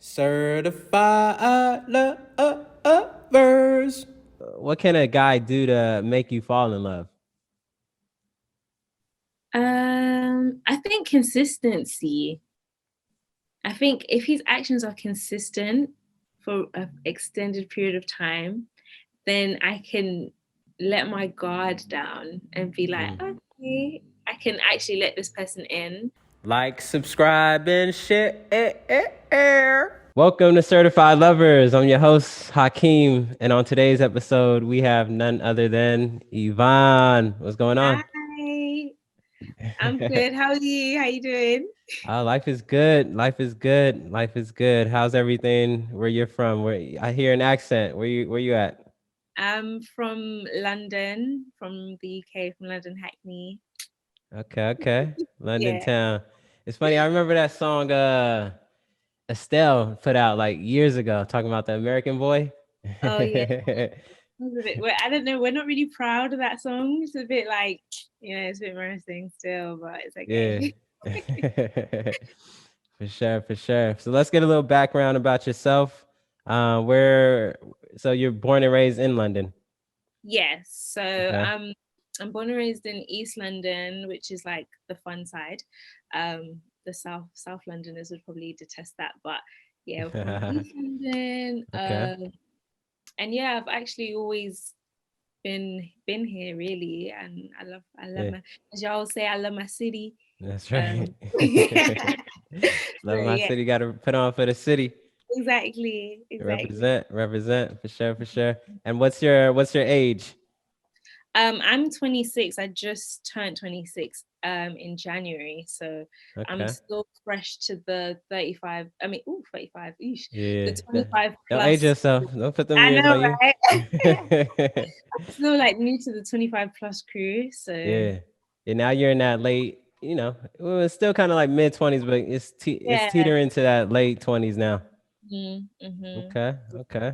Certified lovers. What can a guy do to make you fall in love? I think consistency. I think if his actions are consistent for an extended period of time, then I can let my guard down and be like, Mm. okay, I can actually let this person in. Like, subscribe, and share. Welcome to Certified Lovers. I'm your host, Hakeem. And on today's episode, we have none other than Yvonne. What's going on? Hi, I'm good. How are you? How you doing? Life is good. Life is good. Life is good. How's everything where you're from? Where I hear an accent. Where you at? I'm from London, from the UK, from London, Hackney. Okay. London Yeah. town. It's funny. I remember that song Estelle put out like years ago, talking about the American boy. Oh yeah. It's a bit, I don't know. We're not really proud of that song. It's a bit like, it's a bit embarrassing still, but it's Yeah. okay. For sure, for sure. So let's get a little background about yourself. Where so you're born and raised in London. Yes. So Okay. I'm born and raised in East London, which is like the fun side. The South Londoners would probably detest that, but yeah, we're from East London. Okay. And yeah, I've actually always been here really, and I love Yeah, my, as y'all say, I love my city. that's right. Um, so Love my yeah, city, gotta put on for the city. exactly. Represent for sure, for sure. And what's your age? I'm 26. I just turned 26 in January, so I'm Okay. still fresh to the 35. I mean, 35. Eesh, the Yeah. 25 Don't age plus. yourself. Don't put them I years know, on you. right? I'm still like new to the 25 plus crew, so Yeah. And now you're in that late, well, it's still kind of like mid 20s, but it's yeah. teetering into that late 20s now. Mm-hmm. Okay. Okay.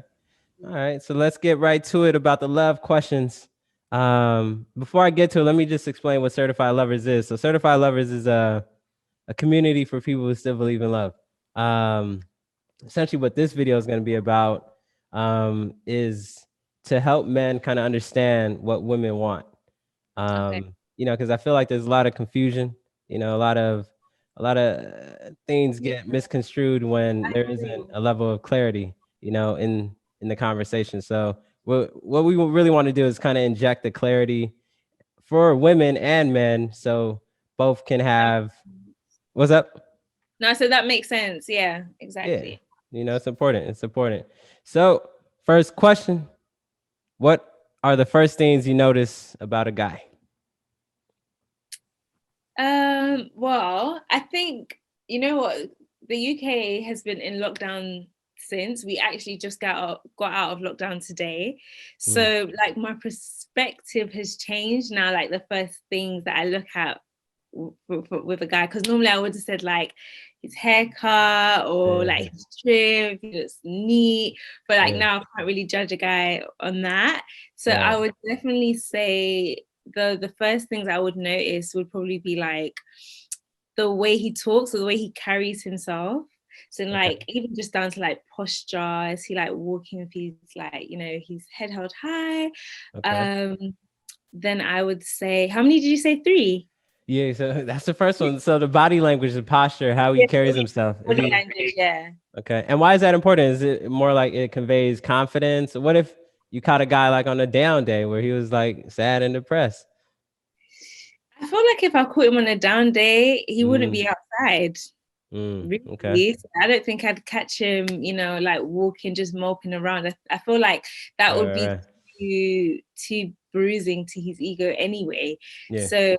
All right. So let's get right to it about the love questions. Before I get to it, let me just explain what Certified Lovers is. So Certified Lovers is a community for people who still believe in love. Um, Essentially what this video is going to be about is to help men kind of understand what women want. Okay. Because I feel like there's a lot of confusion. A lot of things Yeah, get misconstrued when I there isn't agree. a level of clarity, in the conversation. So what we really want to do is kind of inject the clarity for women and men, so both can have what's up. No, so that makes sense. Yeah, Yeah, exactly. it's important. It's important. So first question: what are the first things you notice about a guy? Well, I think you know what, the UK has been in lockdown since we actually just got out of lockdown today. Mm, So like my perspective has changed now. Like the first things that I look at with a guy, because normally I would have said like his haircut or yeah, like his trim, if he looks neat. But like yeah, now I can't really judge a guy on that. So I right, would definitely say the first things I would notice would probably be like the way he talks or the way he carries himself. So okay, like even just down to like posture, is he like walking with his like, his head held high? okay. Um, then I would say, how many did you say? Three? Yeah, so that's the first one. So the body language, the posture, how he Yes, carries himself. Is body he language, yeah. okay? And why is that important? Is it more like it conveys confidence? What if you caught a guy like on a down day where he was like sad and depressed? I feel like if I caught him on a down day, he wouldn't Mm, be outside. okay. Really. So I don't think I'd catch him, like walking, just moping around. I feel like that Right, would right, be right. too bruising to his ego anyway. Yeah, So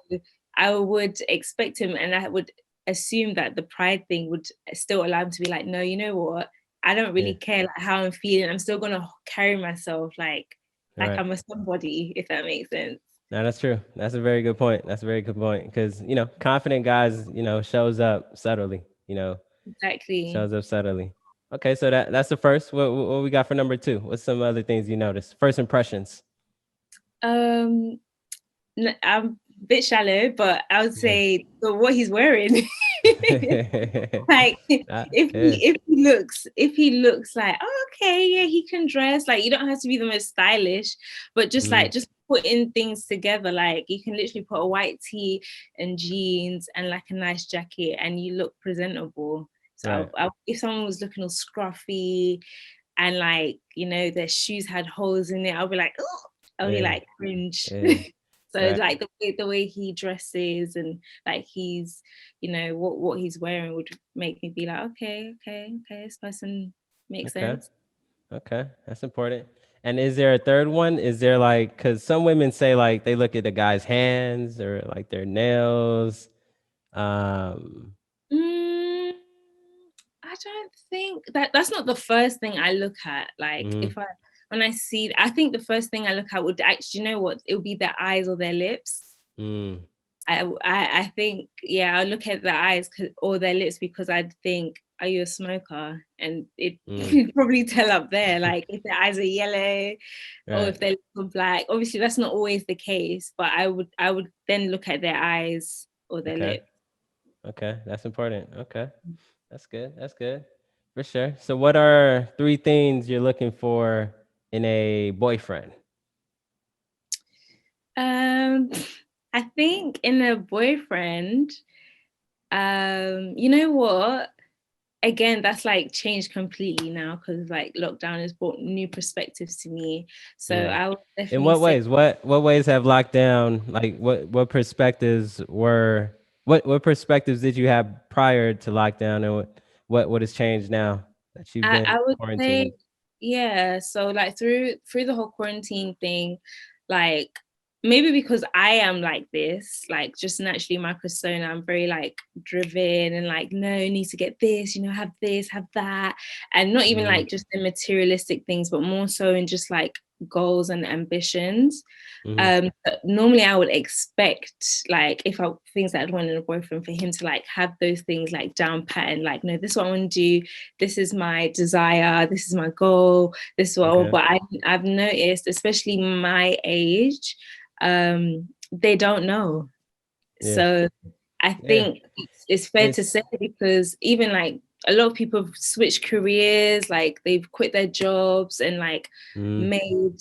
I would expect him, and I would assume that the pride thing would still allow him to be like, no, you know what? I don't yeah. really care like how I'm feeling. I'm still gonna carry myself like Right. I'm a somebody, if that makes sense. No, that's true. That's a very good point. That's a very good point. Because, confident guys, shows up subtly, Exactly. shows up subtly. Okay, so that's the first. What we got for number two? What's some other things you notice? First impressions. Um, bit shallow, but I would Yeah. say what he's wearing. Like Yeah. if he looks like, oh, okay, yeah, he can dress. Like you don't have to be the most stylish, but just putting things together. Like you can literally put a white tee and jeans and like a nice jacket, and you look presentable. So Right. if someone was looking all scruffy and like their shoes had holes in it, I'll be like, oh, I'll be Yeah. like cringe. Yeah. So Right. like the way he dresses and like he's what he's wearing would make me be like, okay, this person makes Okay. sense. Okay. That's important. And is there a third one? Is there like, because some women say like they look at the guy's hands or like their nails. Um, Mm, I don't think that's not the first thing I look at. Like mm, if I when I see, I think the first thing I look at would actually, it would be their eyes or their lips. mm, I think, yeah, I'll look at their eyes or their lips because I'd think, are you a smoker? And it mm. you'd probably tell up there, like if their eyes are yellow or Right. if their lips are black. Obviously, that's not always the case, but I would then look at their eyes or their Okay. lips. Okay. That's important. Okay. That's good. That's good. For sure. So what are three things you're looking for in a boyfriend? Um, I think in a boyfriend, you know what? Again, that's like changed completely now because like lockdown has brought new perspectives to me. So Mm. I would In definitely what say ways? What ways have lockdown, like what perspectives were what perspectives did you have prior to lockdown, and what has changed now that you've been I would say, quarantined? yeah. So like through the whole quarantine thing, like maybe because I am like this, like just naturally my persona, I'm very like driven and like, no, need to get this, have this, have that. And not even Mm, like just the materialistic things, but more so in just like goals and ambitions. mm-hmm. But normally I would expect like if I things that I'd want in a boyfriend for him to like have those things like down pat and like, no, this is what I want to do, this is my desire, this is my goal, this is what I want. Okay. But I've noticed, especially my age, they don't know. Yeah. So I Yeah. think it's fair to It's say because even like a lot of people have switched careers, like they've quit their jobs and like mm, made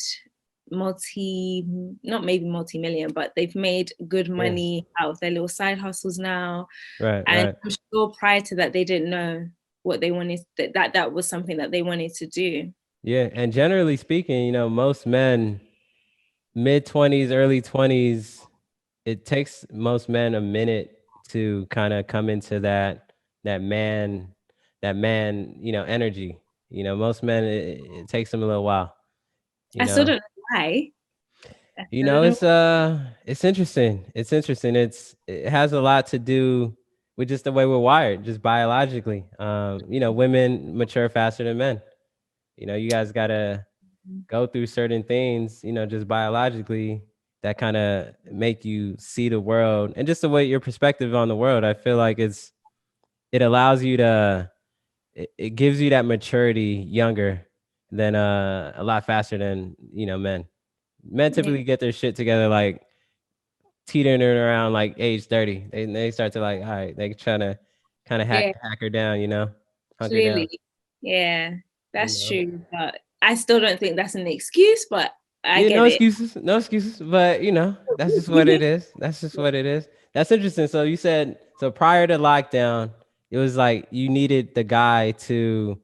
not maybe multi-million, but they've made good yeah. money out of their little side hustles now. Right. And Right. I'm sure prior to that, they didn't know what they wanted, that was something that they wanted to do. Yeah. And generally speaking, most men mid 20s, early 20s, it takes most men a minute to kind of come into that man energy. Most men, it takes them a little while. You I still know, don't know why. I still don't know. it's interesting. It's interesting. It has a lot to do with just the way we're wired, just biologically. Women mature faster than men. You guys gotta go through certain things, just biologically that kind of make you see the world and just the way your perspective on the world. I feel like it allows you to it gives you that maturity younger than a lot faster than men. Men Yeah, typically get their shit together like teetering around like age 30. They start to like, all right, they trying to kind of yeah, hack her down, hunker down, clearly. Yeah, you that's know. true. But I still don't think that's an excuse, but I Yeah, get no it. excuses, no excuses. But that's just what it is. That's just what it is. That's interesting. So you said so prior to lockdown, it was like you needed the guy to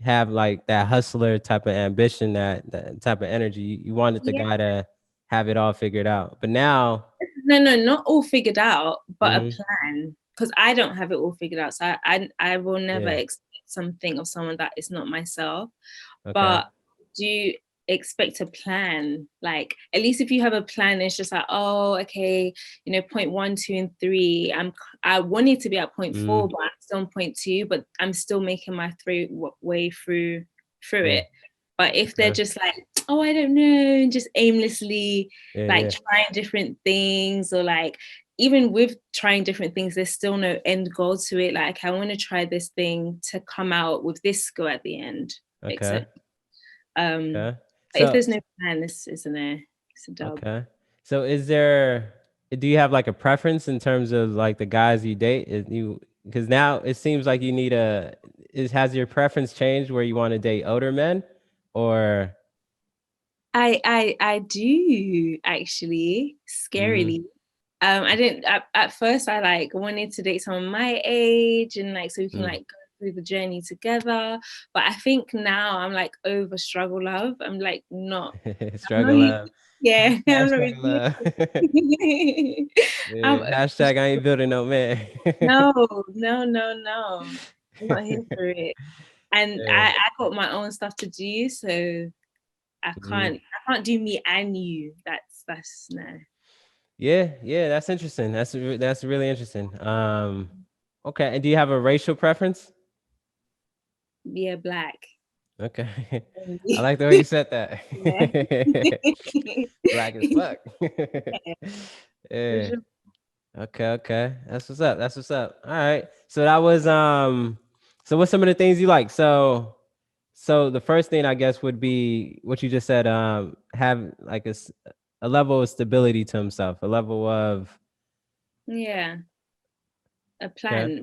have like that hustler type of ambition, that type of energy. You wanted the Yeah. guy to have it all figured out. But now, No, not all figured out, but a hmm plan. Because I don't have it all figured out. So I will never yeah, expect something of someone that is not myself. okay, But do expect a plan. Like at least if you have a plan, it's just like, oh, okay, point one, two, and three. I wanted to be at point mm, four, but I'm still on point two, but I'm still making my way through yeah, it. But if they're okay, just like, oh, I don't know, just aimlessly yeah, like yeah, trying different things or like even with trying different things, there's still no end goal to it. Like I want to try this thing to come out with this skill at the end. okay, Except um okay. but if So there's no plan, this isn't it's a dub. okay, so is there? do you have like a preference in terms of like the guys you date? Because now it seems like you need has your preference changed where you want to date older men, or? I do actually, Mm, scarily. I didn't at first. I like wanted to date someone my age and like so we can mm. like go through the journey together. But I think now I'm like over struggle love. I'm like not. I'm not Struggle even. love. Yeah, Hashtag I'm not struggle really. love. I'm Yeah, over hashtag I ain't building no man. no, no, no, no. I'm not here for it. And Yeah. I got my own stuff to do, so Mhm. I can't do me and you. That's no. Yeah, yeah, that's interesting. That's really interesting. Okay, and do you have a racial preference? Yeah, black. Okay. I like the way you said that. Yeah. Black as fuck. Yeah, for Yeah. sure. Okay, okay. That's what's up. That's what's up. All right. So that was so what's some of the things you like? So the first thing I guess would be what you just said, have like a level of stability to himself, a level of Yeah, okay,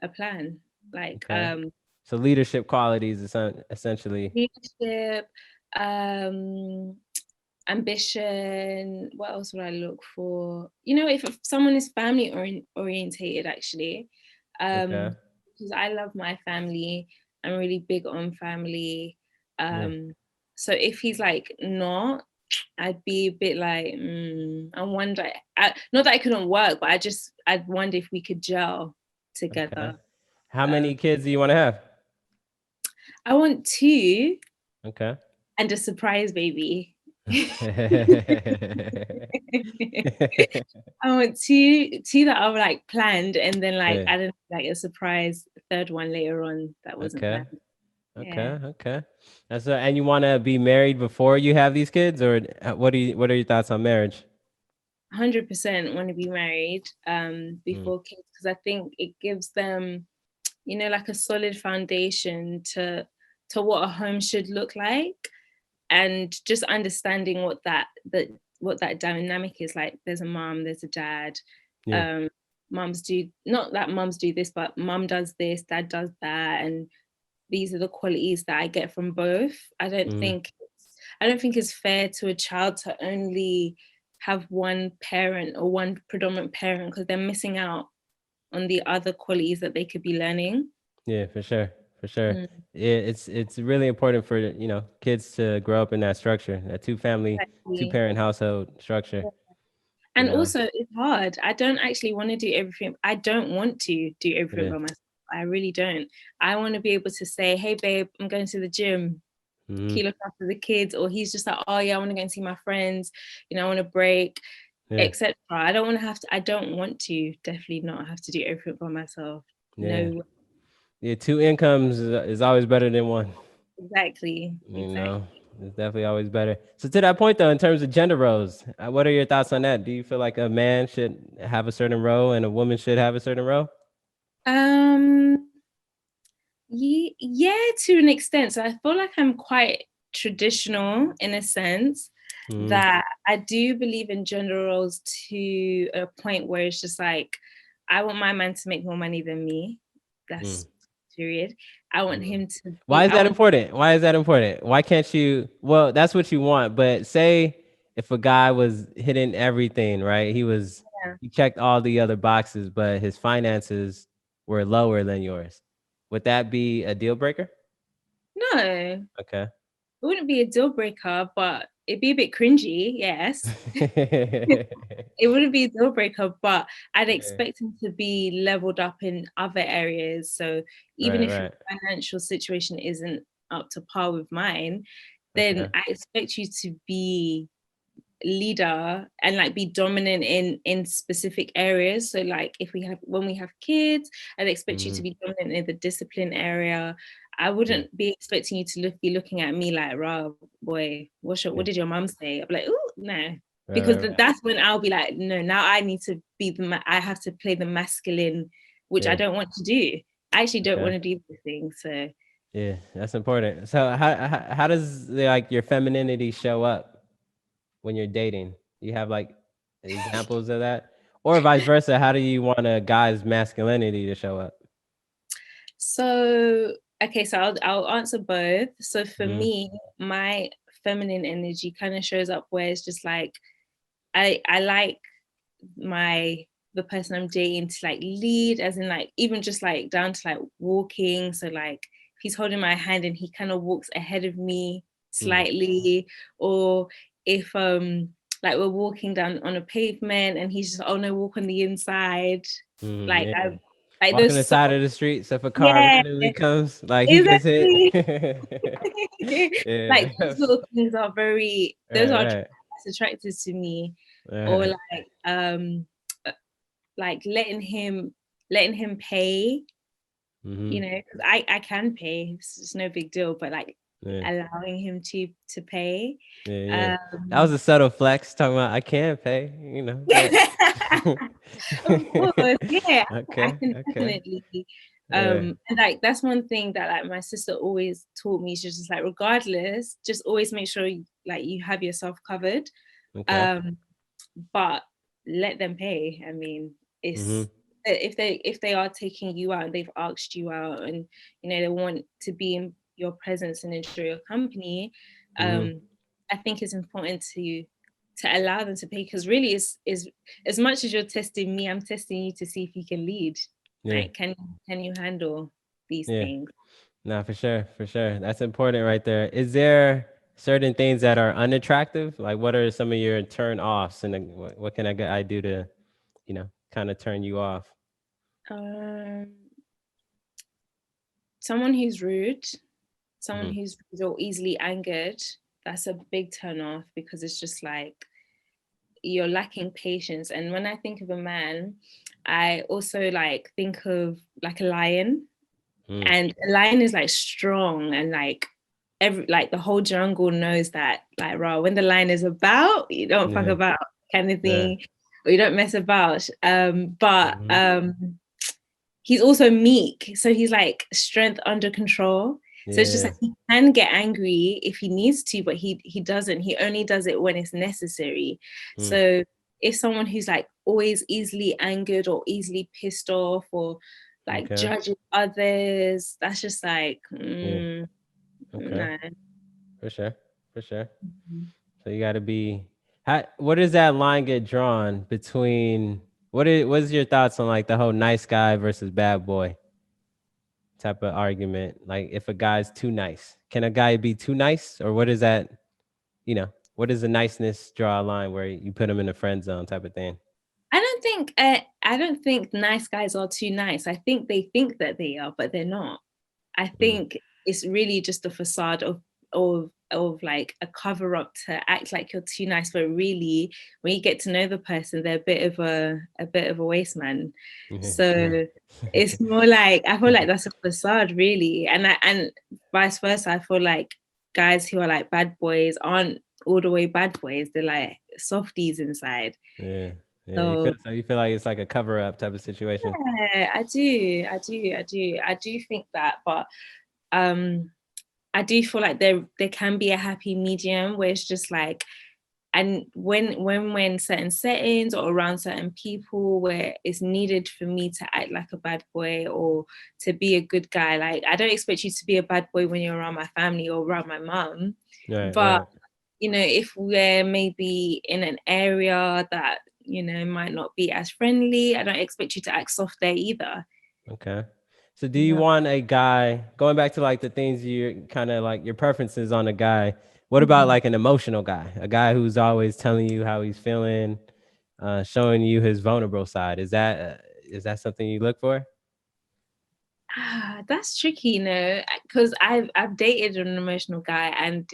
a plan. Like okay. So leadership qualities is essentially leadership, um, ambition. What else would I look for? You know, if someone is family orientated, actually, okay. because I love my family. I'm really big on family. Yeah. So if he's like not, I'd be a bit like, I wonder. Not that I couldn't work, but I'd wonder if we could gel Okay. together. How Um, many kids do you want to have? I want two Okay. and a surprise baby. I want two that are like planned, and then like Yeah. I don't know, like a surprise third one later on that wasn't Okay. planned. Yeah, Okay. Okay. And you want to be married before you have these kids, or what are your thoughts on marriage? 100% want to be married Mm, before kids because I think it gives them, you know, like a solid foundation to what a home should look like, and just understanding what that dynamic is like. There's a mom, there's a dad. yeah. Um, Mums do not that mums do this, but mum does this, dad does that, and these are the qualities that I get from both. Mm, I don't think it's fair to a child to only have one parent or one predominant parent because they're missing out on the other qualities that they could be learning. yeah, for sure. For sure. Mm, Yeah, it's really important for, kids to grow up in that structure, that two exactly. parent household structure, you And know. also, it's hard. I don't actually want to do everything. I don't want to do everything Yeah. by myself. I really don't. I want to be able to say, "Hey, babe, I'm going to the gym. Hmm. Can you look after the kids?" Or he's just like, "Oh yeah, I want to go and see my friends. You know, I want to break, Yeah. etc." I don't want to have to. I don't want to. Definitely not have to do everything by myself. Yeah. No, Yeah, two incomes is always better than one. exactly, You exactly. know, it's definitely always better. So to that point, though, in terms of gender roles, what are your thoughts on that? Do you feel like a man should have a certain role and a woman should have a certain role? Um, yeah, to an extent. So I feel like I'm quite traditional in a sense Mm, that I do believe in gender roles to a point where it's just like, I want my man to make more money than me. mm, That's period. I want mm. him to Why be, is I that want, important? Why is that important? Why can't you? Well, that's what you want, but say if a guy was hitting everything, right? yeah. He checked all the other boxes, but his finances were lower than yours. Would that be a deal breaker? No, Okay. it wouldn't be a deal breaker, but it'd be a bit cringy, yes. It wouldn't be a deal breaker, but I'd Yeah. expect him to be leveled up in other areas. So even Right, if your right. financial situation isn't up to par with mine, then Okay. I expect you to be leader and like be dominant in specific areas. So like if we have when we have kids, I'd expect you Mhm. to be dominant in the discipline area. I Yeah. wouldn't be expecting you to be looking at me like, "Rob, boy, Yeah. what did your mom say?" I'd be like, "Oh no," Right, because right, right. that's when I'll be like, "No, now I need to be I have to play the masculine, which I Yeah. don't want to do. I actually don't Okay. want to do this thing." So Yeah, that's important. So how does your femininity show up when you're dating? You have like examples of that? Or vice versa, how do you want a guy's masculinity to show up? So, okay, so I'll answer both. So for Mm-hmm. me, my feminine energy kind of shows up where it's just like I like the person I'm dating to like lead, as in like even just like down to like walking. So like if he's holding my hand and he kind of walks ahead of me slightly, or if like we're walking down on a pavement and he's just, oh no, walk on the inside. Like Yeah. I like Walking the those, so side of the street, so if a car yeah, randomly comes, like he gets hit. exactly. Yeah. Like those little things are those are Right, attractive to me. Or right. like letting him pay, Mm-hmm. you know, because I can pay, it's no big deal, but like Yeah. allowing him to pay. Yeah, yeah. That was um a subtle flex talking about I can't pay, but of course, yeah, I okay, can okay. definitely. Yeah. And like that's one thing that like my sister always taught me. She's just like, regardless, just always make sure you have yourself covered. Okay. um but let them pay. I mean, Mm-hmm. it's if they are taking you out and they've asked you out, and you know they want to be in your presence and enjoy your company, Mm-hmm. I think it's important to allow them to pay, because really is as much as you're testing me, I'm testing you to see if you can lead. Yeah. Like, can you handle these Yeah. things? No, for sure, for sure. That's important right there. Is there certain things that are unattractive? Like, what are some of your turn offs, and what can I do to, kind of turn you off? um Someone who's rude, someone Mm-hmm. who's so easily angered, that's a big turn off, because it's just like you're lacking patience. And when I think of a man, I also like think of like a lion. Mm. And a lion is like strong, and like the whole jungle knows that, like, raw, when the lion is about, you don't fuck Yeah. about, kind of Yeah. thing, or you don't mess about. But Mm-hmm. he's also meek, so he's like strength under control. So it's just Yeah. like he can get angry if he needs to, but he doesn't. He only does it when it's necessary. Mm. So if someone who's like always easily angered or easily pissed off, or like Okay. judging others, that's just like Yeah. Okay. no. For sure. For sure. So you got to be. What does that line get drawn between? What's your thoughts on like the whole nice guy versus bad boy type of argument? Like, if a guy's too nice, can a guy be too nice, or what is that? What does the niceness draw a line where you put him in the friend zone type of thing? I don't think nice guys are too nice. I think that they are, but they're not. I Mm. think it's really just a facade of like a cover up to act like you're too nice, but really when you get to know the person, they're a bit of a waste man. Yeah. So it's more like, I feel like that's a facade really. And vice versa, I feel like guys who are like bad boys aren't all the way bad boys. They're like softies inside. Yeah. Yeah. So You feel like it's like a cover up type of situation. yeah, I do think that. But um I do feel like there can be a happy medium where it's just like, and when we're in certain settings or around certain people where it's needed for me to act like a bad boy or to be a good guy. Like, I don't expect you to be a bad boy when you're around my family or around my mum, Right. but Right. if we're maybe in an area that might not be as friendly, I don't expect you to act soft there either. Okay. So do you Yeah. want a guy, going back to like the things you kind of like your preferences on a guy, what about Mhm. like an emotional guy? A guy who's always telling you how he's feeling, showing you his vulnerable side. Is that something you look for? That's tricky, because I've dated an emotional guy, and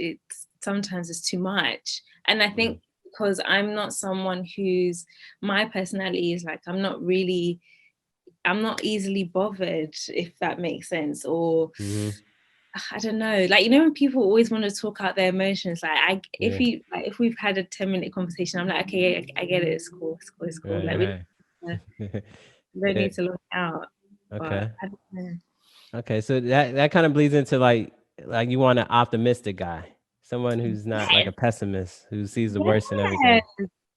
sometimes it's too much. And I Mm. think because I'm not someone who's my personality is like, I'm not easily bothered, if that makes sense. Or Mm-hmm. I don't know, like, when people always want to talk out their emotions, like, Yeah. if we've had a 10-minute conversation, I'm like, okay, I get it, it's cool, it's cool, it's cool. Like, Right. Right. we don't Yeah. need to look out. But Okay. I don't know. Okay. So that kind of bleeds into like you want an optimistic guy, someone who's not like a pessimist, who sees the worst in Yeah, everything.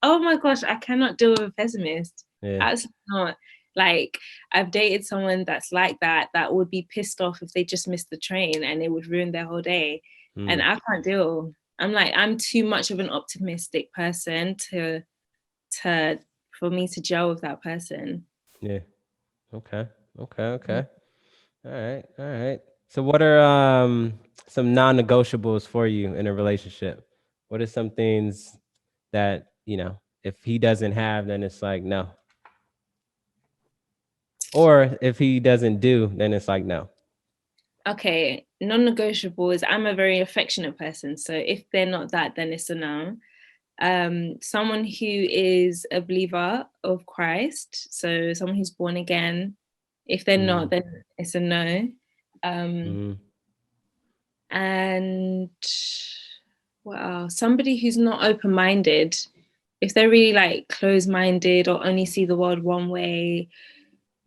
Oh my gosh, I cannot deal with a pessimist. Yeah. Absolutely not. Like, I've dated someone that's like that, that would be pissed off if they just missed the train and it would ruin their whole day. And Mm, I can't deal. I'm too much of an optimistic person to for me to gel with that person. yeah. Okay. Okay. Okay. All right. All right. So what are some non-negotiables for you in a relationship? What are some things that, if he doesn't have, then it's like no. Or if he doesn't do, then it's like no. Okay, non-negotiable is I'm a very affectionate person. So if they're not that, then it's a no. Someone who is a believer of Christ, so someone who's born again. If they're not, Mm, then it's a no. Um, mm, and what else? Somebody who's not open-minded. If they're really like closed-minded or only see the world one way,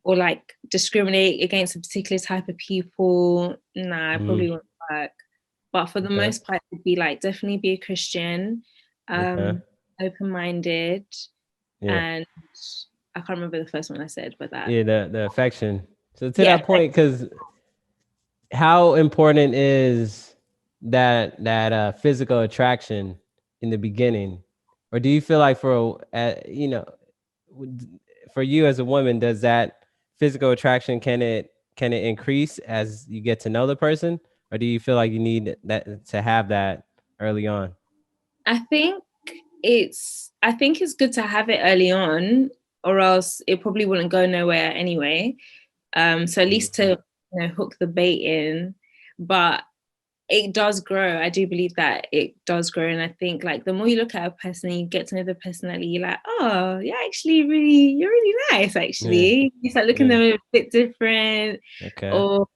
or like discriminate against a particular type of people, nah, it mm. probably won't work. But for the Okay. most part, it would be like definitely be a Christian, Okay. open-minded, Yeah. and I can't remember the first one I said, but that, Yeah. The affection. So to yeah, that point, because how important is that physical attraction in the beginning, or do you feel like for you as a woman, does that physical attraction can it increase as you get to know the person, or do you feel like you need that to have that early on? I think I think it's good to have it early on, or else it probably wouldn't go nowhere anyway. So at Mm, least to hook the bait in, but it does grow. I do believe that it does grow. And I think like the more you look at a person and you get to know the personality, you're like, oh, you're really nice, yeah. actually. You start looking Yeah. at them a bit different, Okay. or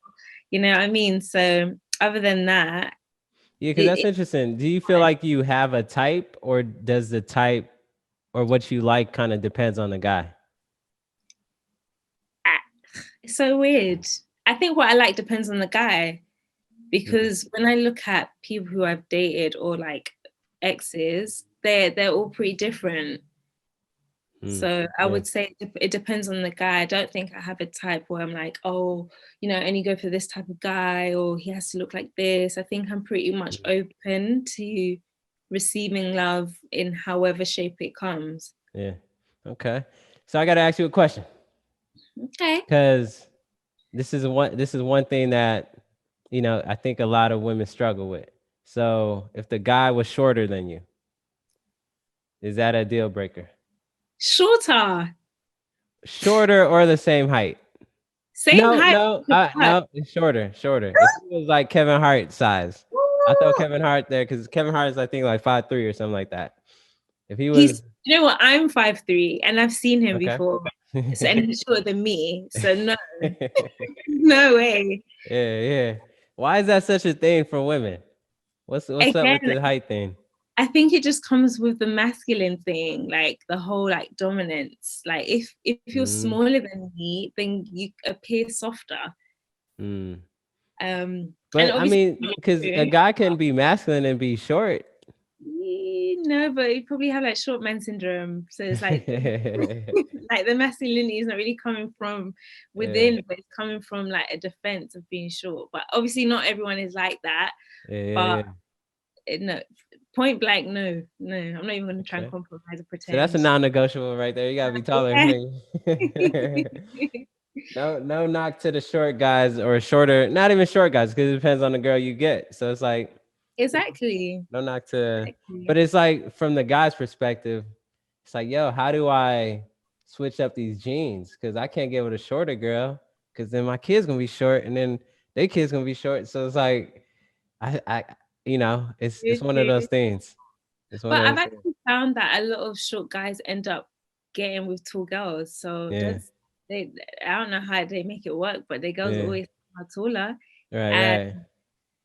you know what I mean? So other than that, Yeah, because it, that's interesting. Do you feel like you have a type, or does the type or what you like kind of depends on the guy? it's so weird. I think what I like depends on the guy, Mm, because when I look at people who I've dated or like exes, they're all pretty different. mm, So I yeah. would say it depends on the guy. I don't think I have a type where I'm like, oh, only go for this type of guy, or he has to look like this. I think I'm pretty much Mm, open to receiving love in however shape it comes. yeah. Okay. So I got to ask you a question, Okay. because this is one thing that I think a lot of women struggle with. So if the guy was shorter than you, is that a deal breaker? Shorter, Shorter or the same height? same No, height. no, no, it's shorter, shorter. If he was like Kevin Hart size, I throw Kevin Hart there because Kevin Hart is, I think, like 5'3" or something like that. If he He's, was you know what? I'm 5'3" and I've seen him okay. before. So, and he's shorter than me. So no, Yeah, no way. yeah. Why is that such a thing for women? What's up with Again, the height thing? I think it just comes with the masculine thing, like the whole like dominance. Like if you're Mm, smaller than me, then you appear softer. mm. And But I obviously mean, not because a true. guy can be masculine and be short. No, but you probably have like short man syndrome. So it's like like the masculinity is not really coming from Yeah, within, but it's coming from like a defense of being short. But obviously not everyone is like that. yeah. But no, point blank, no, no, I'm not even gonna try and Okay. compromise or So that's a pretend. non-negotiable right there. You gotta be taller than Okay. me. No, no knock to the short guys or shorter, not even short guys, because it depends on the girl you get. So it's like, Exactly. no knock to, but Exactly. it's like from the guy's perspective, it's like, yo, how do I switch up these genes? Because I can't get with a shorter girl, because then my kid's gonna be short, and then their kid's gonna be short. So it's like, I, it's True, one of those true. things. It's one But of I've those things. actually found that a lot of short guys end up getting with tall girls. So Yeah, that's they I don't know how they make it work, but the girls yeah, always are taller right, and right.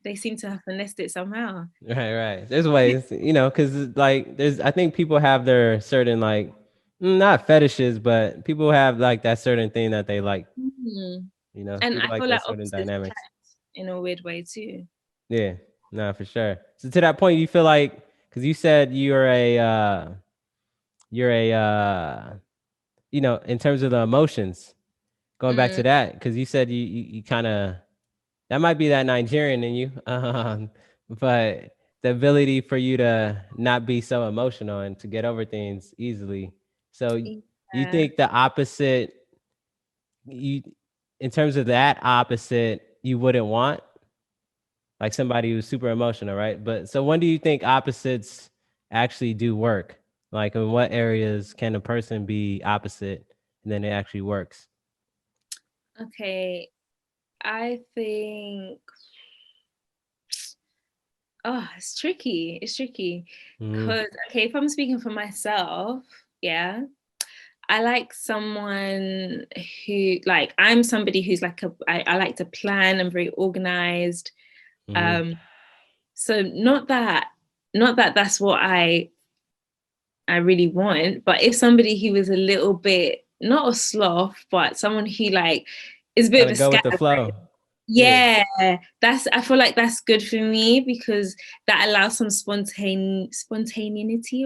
they seem to have finessed it somehow. Right, right. There's ways, because like I think people have their certain like not fetishes, but people have like that certain thing that they like. Mhm. And People I like feel like that certain opposites dynamics. attract in a weird way too. Yeah, no, for sure. So to that point, you feel like because you said you're a you're a in terms of the emotions, going back to that, because you said you kind of, that might be that Nigerian in you, but the ability for you to not be so emotional and to get over things easily. So you Yeah. think the opposite, you in terms of that opposite, you wouldn't want like somebody who's super emotional, right? But so when do you think opposites actually do work? Like in what areas can a person be opposite and then it actually works? Okay. I think, oh, it's tricky. It's tricky. Mm-hmm. Because, okay, if I'm speaking for myself, yeah, I like someone who, like, I'm somebody who's like, I like to plan, I'm very organized. Mm-hmm. Um, so not that that's what I really want, but if somebody who was a little bit, not a sloth, but someone who like is a bit Kind of a of go with the scatterbrain. flow. Yeah. Yeah, I feel like that's good for me because that allows some spontaneity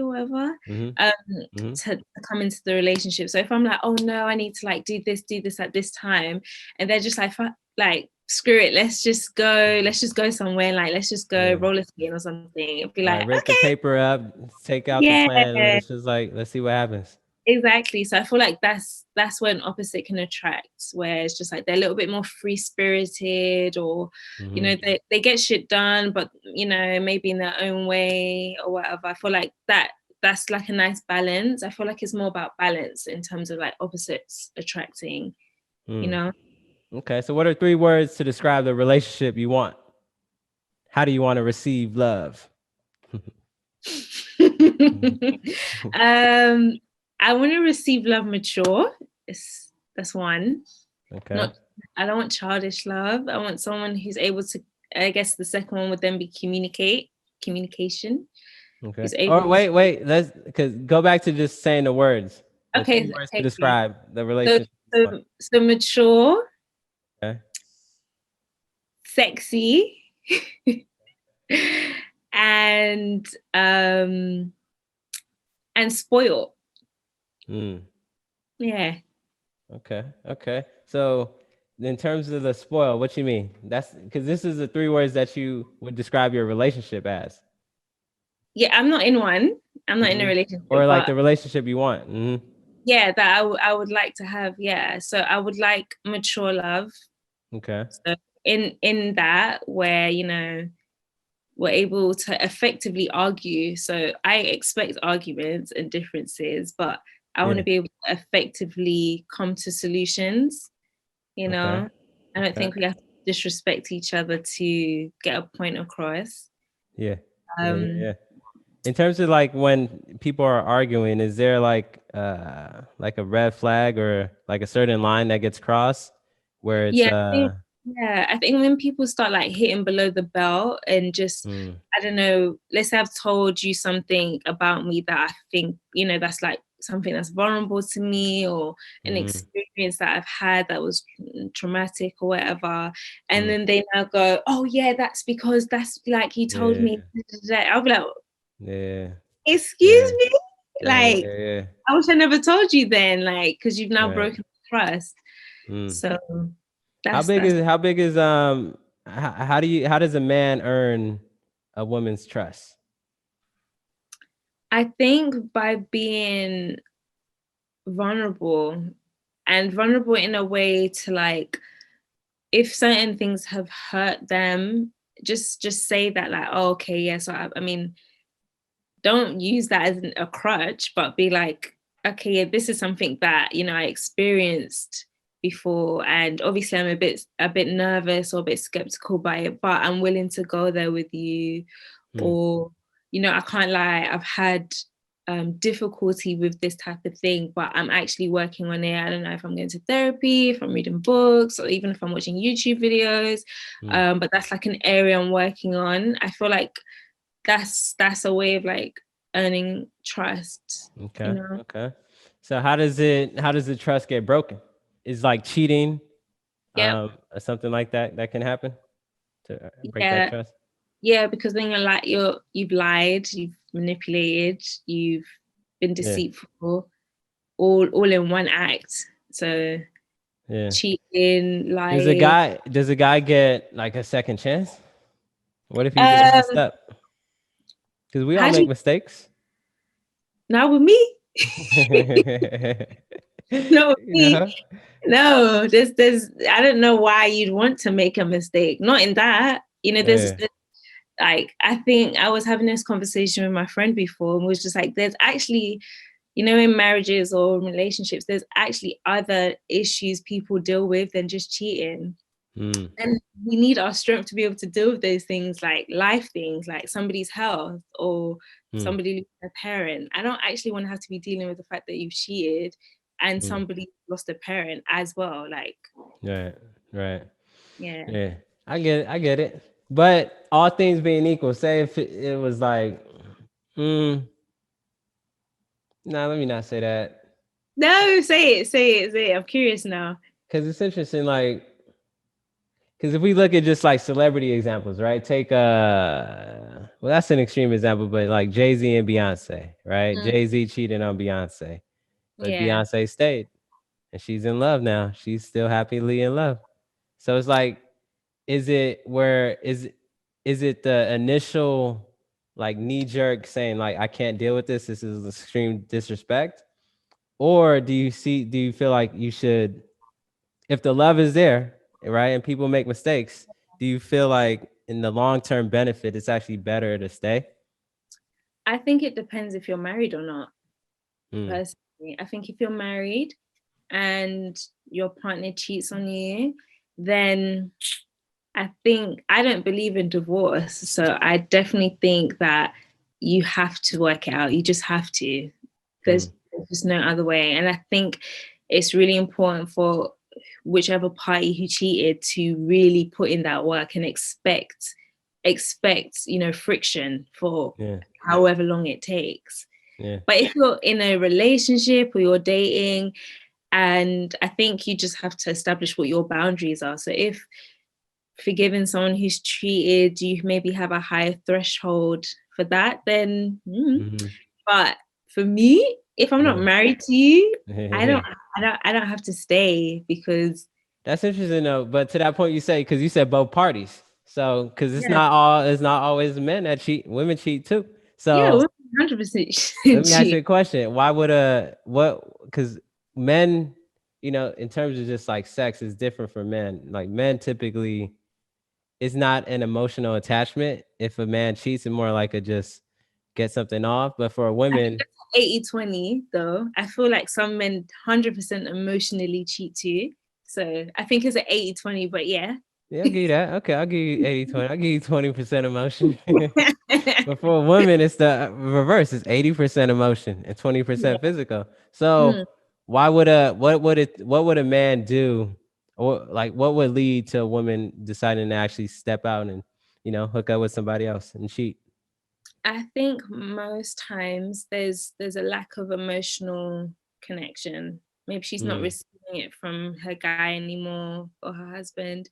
or whatever, Mm-hmm. um Mm-hmm. to come into the relationship. So if I'm like, oh no, I need to like do this at this time, and they're just like screw it, let's just go somewhere, like let's just go Yeah. roller skating or something. It'd be like, Like rip the okay, paper up, take out the yeah, plan, and it's just like, let's see what happens. exactly. So I feel like that's when opposite can attract, where it's just like they're a little bit more free spirited, or Mm-hmm. they get shit done, but maybe in their own way or whatever. I feel like that's like a nice balance. I feel like it's more about balance in terms of like opposites attracting, you Mm. know. Okay. So what are 3 words to describe the relationship you want? How do you want to receive love? um I want to receive love mature. That's one. Okay. Not, I don't want childish love. I want someone who's able to, I guess the second one would then be communication. Okay. Who's Or able to, wait. Let's because go back to just saying the words. The three okay, words to okay, okay. describe the So relationship you want. so mature, Okay. sexy, and um and spoiled. Mm. Yeah. Okay. Okay. So in terms of the spoil, what you mean? That's because this is the 3 words that you would describe your relationship as. Yeah, I'm not in one. I'm not in a Hmm. Or relationship, like but the relationship you want. Hmm. yeah, that I would like to have. Yeah. So I would like mature love. Okay. So in that where, we're able to effectively argue. So I expect arguments and differences, but I want Yeah. to be able to effectively come to solutions, you Okay. know. I don't Okay. think we have to disrespect each other to get a point across. Yeah. Yeah. Yeah. Um Yeah. In terms of like when people are arguing, is there like a red flag or like a certain line that gets crossed where it's yeah, I think when people start like hitting below the belt and just, mm, I don't know, let's say I've told you something about me that I think, that's like something that's vulnerable to me, or an mm, experience that I've had that was traumatic or whatever. And mm, then they now go, oh yeah, that's because that's like he told yeah, me. I'll be like, yeah, excuse yeah, me? yeah, yeah, Like, yeah, yeah. I wish I never told you then, like, because you've now Right. broken trust. Mm. So that's How big is how does a man earn a woman's trust? I think by being vulnerable, and vulnerable in a way to like, if certain things have hurt them, just say that, like, oh, okay, yeah, so I mean, don't use that as a crutch, but be like, okay, yeah, this is something that I experienced before, and obviously I'm a bit nervous or a bit skeptical by it, but I'm willing to go there with you. Mm, Or I can't lie, I've had difficulty with this type of thing, but I'm actually working on it. I don't know if I'm going to therapy, if I'm reading books, or even if I'm watching YouTube videos, mm. but that's like an area I'm working on. I feel like that's a way of like earning trust, Okay. Okay. So how does the trust get broken? Is like cheating, Yep. or something like that that can happen to break that Yeah. trust? Yeah, because then you've lied, you've manipulated, you've been Yeah. deceitful, all in one act. So Yeah. cheating, Does a lying. guy get like a second chance? What if he just messed Um, up? Because we all how do make you mistakes. now with me? No, with You me. know? No, there's I don't know why you'd want to make a mistake. Not in that. Yeah. Like I think I was having this conversation with my friend before and was just like, there's actually, in marriages or relationships, there's actually other issues people deal with than just cheating. Mm, And we need our strength to be able to deal with those things, like life things, like somebody's health or mm, somebody losing a parent. I don't actually want to have to be dealing with the fact that you've cheated and mm. somebody lost a parent as well. Like, Right. Right. yeah. Yeah. I get it. I get it. But all things being equal, say if it was like, mm, nah, let me not say that. No, say it. I'm curious now. Because it's interesting, like, because if we look at just like celebrity examples, right? Take well, that's an extreme example, but like Jay-Z and Beyonce, right? Mm, Jay-Z cheated on Beyonce, but yeah. Beyonce stayed and she's in love now. She's still happily in love. So it's like, is it where is it the initial like knee jerk saying like I can't deal with this is extreme disrespect? Or do you feel like you should, if the love is there, right, and people make mistakes, do you feel like in the long term benefit, it's actually better to stay? I think it depends if you're married or not, Mm, personally. I think if you're married and your partner cheats on you, then I think I don't believe in divorce. So I definitely think that you have to work it out. You just have to. mm, There's just no other way. And I think it's really important for whichever party who cheated to really put in that work and expect friction for yeah, however long it takes. yeah, But if you're in a relationship or you're dating, and I think you just have to establish what your boundaries are. So if forgiving someone who's cheated, you maybe have a higher threshold for that, then mm-hmm, but for me, if I'm not yeah. married to you, I Yeah. don't I don't have to stay because That's interesting though. But to that point, you say because you said both parties, so because yeah, it's not always men that cheat, women cheat too. yeah, So we're 100% let me ask you cheat. a question. Why would because men, in terms of just like sex is different for men. Like men typically, it's not an emotional attachment. If a man cheats, it's more like a just get something off. But for I think women, that's 80-20 though. I feel like some men 100% emotionally cheat too. So I think it's an 80-20, but yeah. yeah, I'll give you that. Okay, I'll give you 80-20. I'll give you 20% emotion. But for a woman, it's the reverse. It's 80% emotion and 20% physical. So Hmm. why would what would a man do, or like what would lead to a woman deciding to actually step out and hook up with somebody else and cheat? I think most times there's a lack of emotional connection. Maybe she's not Mm, receiving it from her guy anymore or her husband.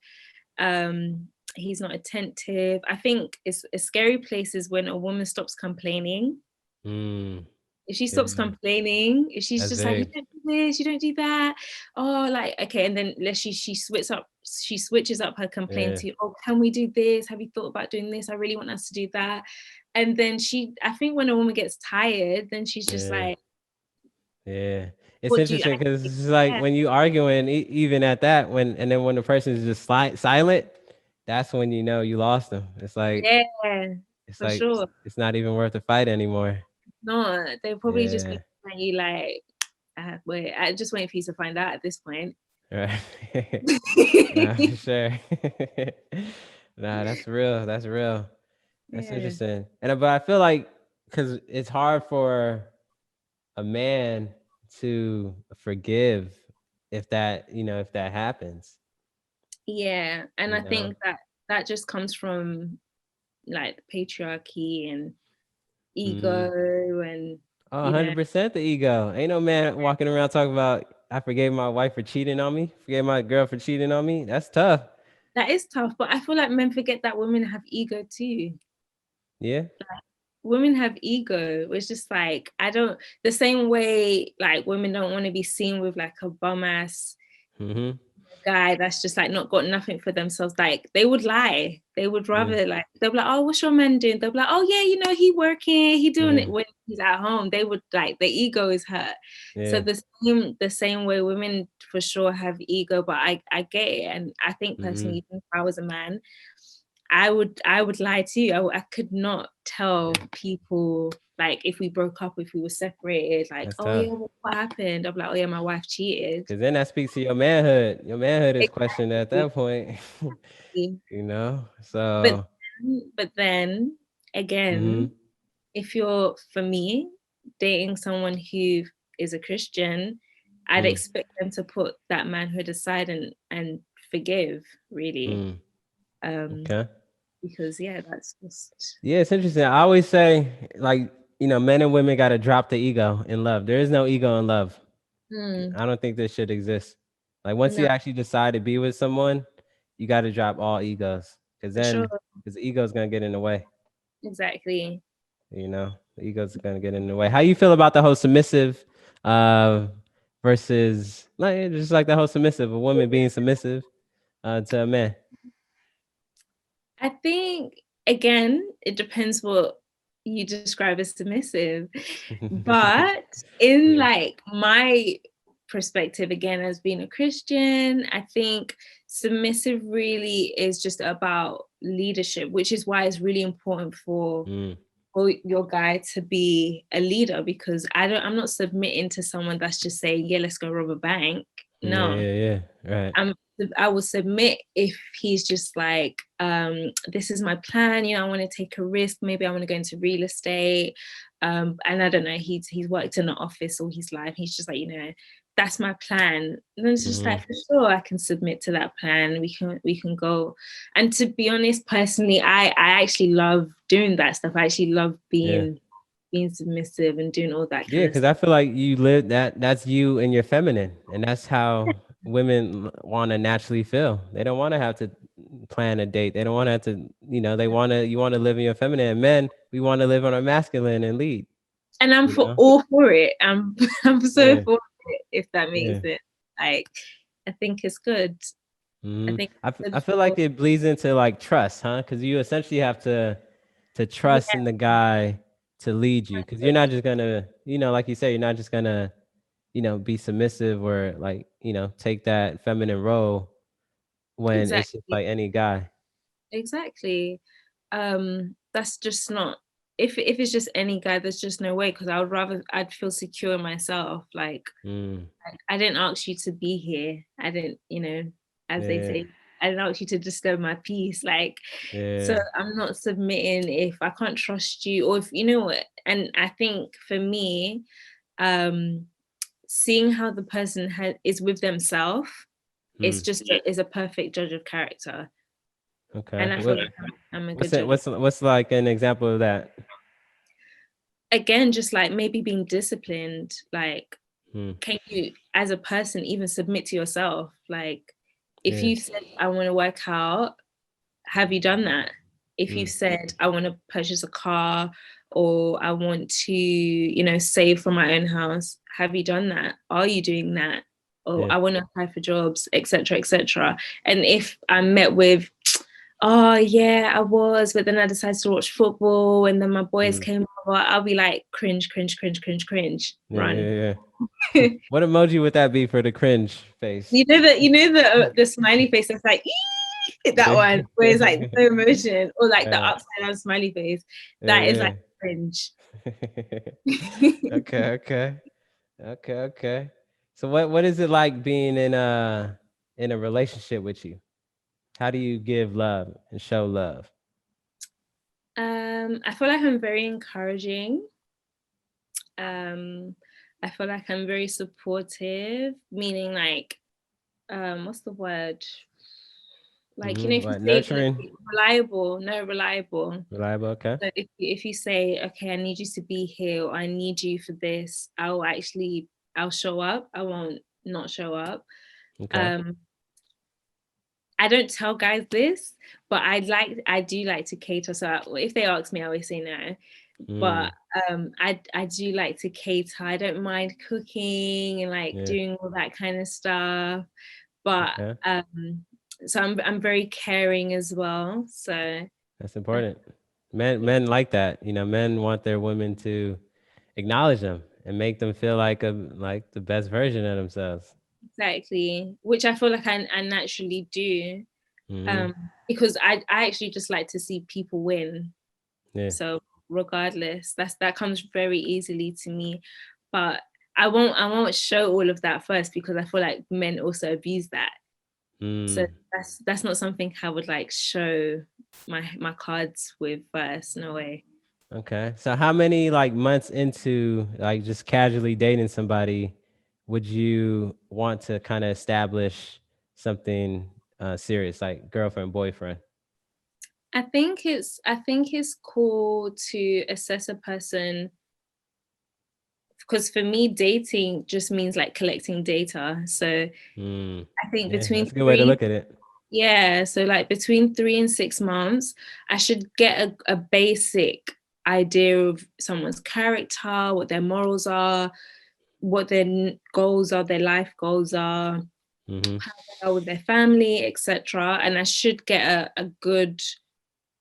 Um, he's not attentive. I think it's a scary place is when a woman stops complaining. mm, If she yeah, stops complaining, if she's that's just like, you big. don't do this, you don't do that, oh, like okay, and then let's she switches up her complaint Yeah, to, oh, can we do this? Have you thought about doing this? I really want us to do that. And then I think when a woman gets tired, then she's just yeah. like, Yeah, it's what do you interesting because it's like yeah, when you arguing, even at that, and then when the person is just silent, that's when you know you lost them. yeah, It's for like sure. it's not even worth the fight anymore. No, they'll probably just be Yeah, looking at you like, wait, I just waiting for you to find out at this point. right. Nah, for sure. Nah, that's real. That's real. That's Yeah. interesting. But I feel like because it's hard for a man to forgive if that happens. Yeah, and You I know. think that just comes from like patriarchy and Mm-hmm. ego and Oh, you know 100% the ego. Ain't no man walking around talking about I forgave my wife for cheating on me, forgave my girl for cheating on me. That's tough. that is tough, but I feel like men forget that women have ego too. Yeah. women have ego. It's just like, the same way like women don't want to be seen with like a bum ass guy that's just like not got nothing for themselves. Like they would lie. They would rather like, they'll be like, oh, what's your man doing? They'll be like, oh yeah, you know, he working, he doing it when he's at home. They would like, the ego is hurt. So the same way women for sure have ego, but I get it. And I think personally, even if I was a man, I would lie to you. I could not tell people like if we broke up, if we were separated, like, That's oh tough. yeah, what happened? I'm like, oh yeah, my wife cheated. Because then that speaks to your manhood. Your manhood is questioned at that point. Exactly. You know? But So but then again, if you're, for me, dating someone who is a Christian, I'd expect them to put that manhood aside and forgive, really. okay. Because yeah, that's just Yeah, it's interesting. I always say, like, you know, men and women got to drop the ego in love. There is no ego in love. I don't think this should exist. Like, once you no, actually decide to be with someone, you got to drop all egos, because for sure. the ego is gonna get in the way. Exactly. You know, the ego's gonna get in the way. How you feel about the whole submissive, versus like just like the whole submissive, a woman being submissive, to a man? I think again, it depends what you describe as submissive. But in Yeah. like my perspective, again, as being a Christian, I think submissive really is just about leadership, which is why it's really important for your guy to be a leader, because I'm not submitting to someone that's just saying, yeah, let's go rob a bank. No. Yeah. Right. I will submit if he's just like, this is my plan, you know, I want to take a risk, maybe I want to go into real estate. And I don't know, he's worked in an office all his life. He's just like, you know, that's my plan. And then it's just like, for sure, I can submit to that plan. We can go. And to be honest, personally, I actually love doing that stuff. I actually love Yeah. being submissive and doing all that Yeah, kind of because I stuff. feel like you live that's you and your feminine, and that's how women want to naturally feel. They don't want to have to plan a date. They don't want to have to, you know, you want to live in your feminine. And men, we want to live on our masculine and lead. And I'm You for know? all for it. I'm so Yeah, for it, if that makes yeah. it. Like, I think it's good. I think it's I good feel for, like it bleeds into like trust, huh? Because you essentially have to trust yeah, in the guy to lead you. Because you're not just gonna, you know, like you say, you're not just gonna, you know, be submissive or like, you know, take that feminine role when it's just exactly, like any guy. exactly. That's just not. If it's just any guy, there's just no way. Because I'd feel secure in myself. Mm, Like, I didn't ask you to be here. I didn't, you know, as they yeah, say, I didn't ask you to disturb my peace. Like, so yeah. I'm not submitting if I can't trust you, or if you know what. And I think for me, um, seeing how the person is with themselves, Mm, is a perfect judge of character. okay. And I feel like I'm a What's good it? judge of, What's like an example of that? again, just like maybe being disciplined. Like, Mm, can you as a person even submit to yourself? Like, if yeah. you said I want to work out, have you done that? If you Mm, said I want to purchase a car, or I want to, you know, save for my own house, have you done that? Are you doing that? Or yeah. I want to apply for jobs, etc., etc. And if I'm met with, oh yeah, I was, but then I decided to watch football, and then my boys Mm, came over, I'll be like, cringe, cringe, cringe, cringe, cringe, yeah. run. Yeah. Yeah. What emoji would that be for the cringe face? The smiley face that's like, that Yeah. one where it's like no emotion, or like the Right. upside down smiley face. That is like Yeah. cringe. Okay. Okay. Okay. So what is it like being in a relationship with you? How do you give love and show love? I feel like I'm very encouraging. um I feel like I'm very supportive, meaning like, what's the word, like, you know, if you What, say nurturing? reliable, no, reliable. Reliable, okay. So if you say, okay, I need you to be here, or I need you for this, I'll show up. I won't not show up. Okay. um I don't tell guys this, but I do like to cater. So if they ask me, I always say no. but Mm, I do like to cater. I don't mind cooking and like yeah. doing all that kind of stuff. But Okay. so I'm very caring as well. So That's that's, important. yeah, Men like that. Men want their women to acknowledge them and make them feel like the best version of themselves. exactly. Which I feel like I naturally do. Hmm. Because I actually just like to see people win. Yeah. So regardless, that comes very easily to me. But I won't show all of that first because I feel like men also abuse that. So Mm. that's not something I would like show my cards with first. No way. Okay. So how many like months into like just casually dating somebody would you want to kind of establish something serious like girlfriend, boyfriend? I think it's cool to assess a person because for me dating just means like collecting data. So Mm. I think Yeah, between that's a good way to three look at it. Yeah, so like between 3 and 6 months, I should get a basic idea of someone's character, what their morals are, what their goals are, their life goals are, Mm-hmm. how they are with their family, etc. And I should get a good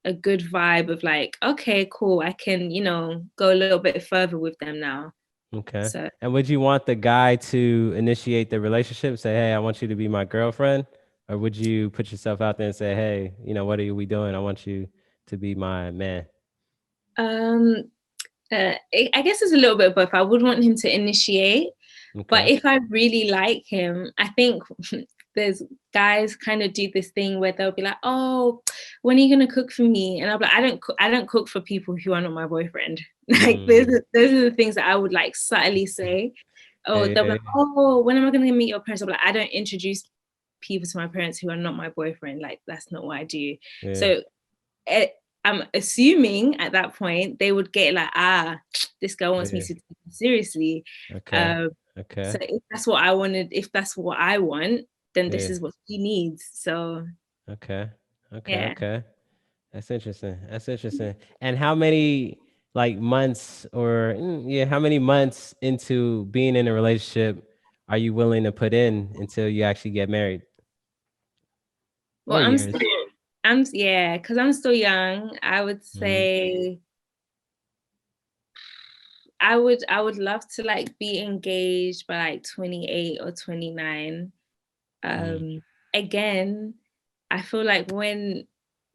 vibe of like, okay, cool, I can, go a little bit further with them now. Okay. So And would you want the guy to initiate the relationship, say, hey, I want you to be my girlfriend? Or would you put yourself out there and say, hey, what are we doing? I want you to be my man. um I guess it's a little bit of both. I would want him to initiate. But Okay. if I really like him, I think there's guys kind of do this thing where they'll be like, "Oh, when are you gonna cook for me?" And I'll be like, I don't cook for people who are not my boyfriend." Like Mm. those are the things that I would like subtly say. Oh, Yeah, they'll be yeah, like, "Oh, when am I gonna meet your parents?" I'll be like, I don't introduce people to my parents who are not my boyfriend. Like that's not what I do. yeah. So it, I'm assuming at that point they would get like, this girl wants me Yeah. to take it seriously. Okay. Um, so Okay. if that's what I want, then this Yeah. is what she needs. So Okay. Okay. yeah. Okay. That's interesting. That's interesting. And how many like months or yeah, how many months into being in a relationship are you willing to put in until you actually get married? Well, Or years? yeah, because I'm still young. I would Mm-hmm. say I would love to like be engaged by like 28 or 29. Mm. Um, Again, I feel like when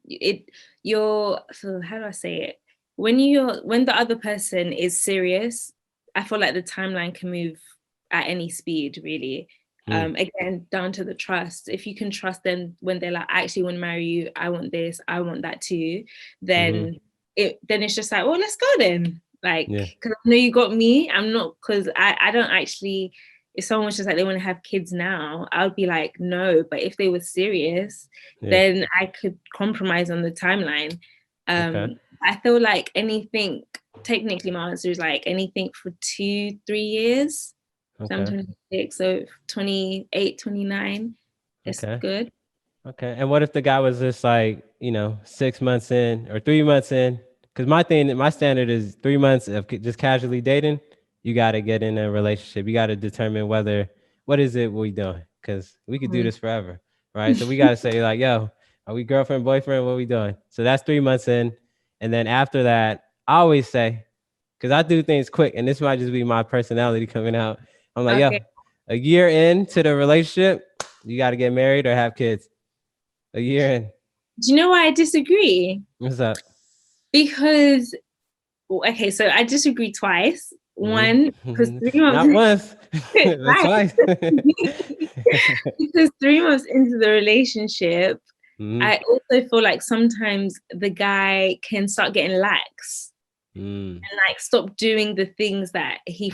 it you're so how do I say it? When the other person is serious, I feel like the timeline can move at any speed, really. Mm. Again, down to the trust. If you can trust them when they're like, I actually want to marry you, I want this, I want that too, Mm-hmm. then it's just like, well, let's go then. Like, Yeah. because I know you got me. I'm not because I don't actually if someone was just like they want to have kids now, I would be like, no. But if they were serious, Yeah. then I could compromise on the timeline. Okay. I feel like anything, technically, my answer is like anything for 2, 3 years. So I'm Okay. 26, so 28, 29 is Okay. good. Okay. And what if the guy was just like, 6 months in or 3 months in? Because my standard is 3 months of just casually dating. You got to get in a relationship. You got to determine what is it we doing? Because we could do Mm. this forever, right? So we got to say like, yo, are we girlfriend, boyfriend? What are we doing? So that's 3 months in. And then after that, I always say, because I do things quick, and this might just be my personality coming out. I'm like, yo, Okay. a year into the relationship, you got to get married or have kids. A year in. Do you know why I disagree? What's up? Because okay, so I disagree twice. One, because Mm-hmm. 3 months Not once, but right. twice. Because 3 months into the relationship, Mm-hmm. I also feel like sometimes the guy can start getting lax Mm. and like stop doing the things that he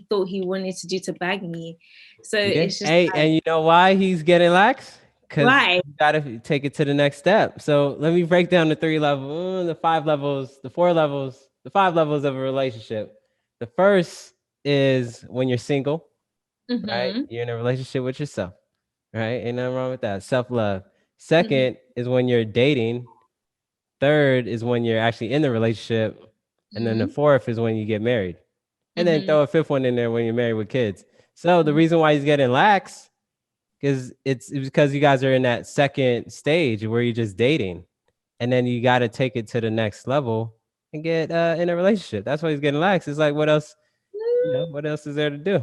thought he wanted to do to bag me. So Yeah. it's just Hey, like, and you know why he's getting lax? Because why? you gotta take it to the next step. So let me break down the 3 levels, the 5 levels, the 4 levels, the 5 levels of a relationship. The first is when you're single, right? Mm-hmm. You're in a relationship with yourself, right? Ain't nothing wrong with that. Self-love. Mm-hmm. Second is when you're dating. Third is when you're actually in the relationship. And then the fourth is when you get married. And then throw a fifth one in there when you're married with kids. So the reason why he's getting lax is it's because you guys are in that second stage where you're just dating. And then you got to take it to the next level and get in a relationship. That's why he's getting lax. It's like, what else, what else is there to do?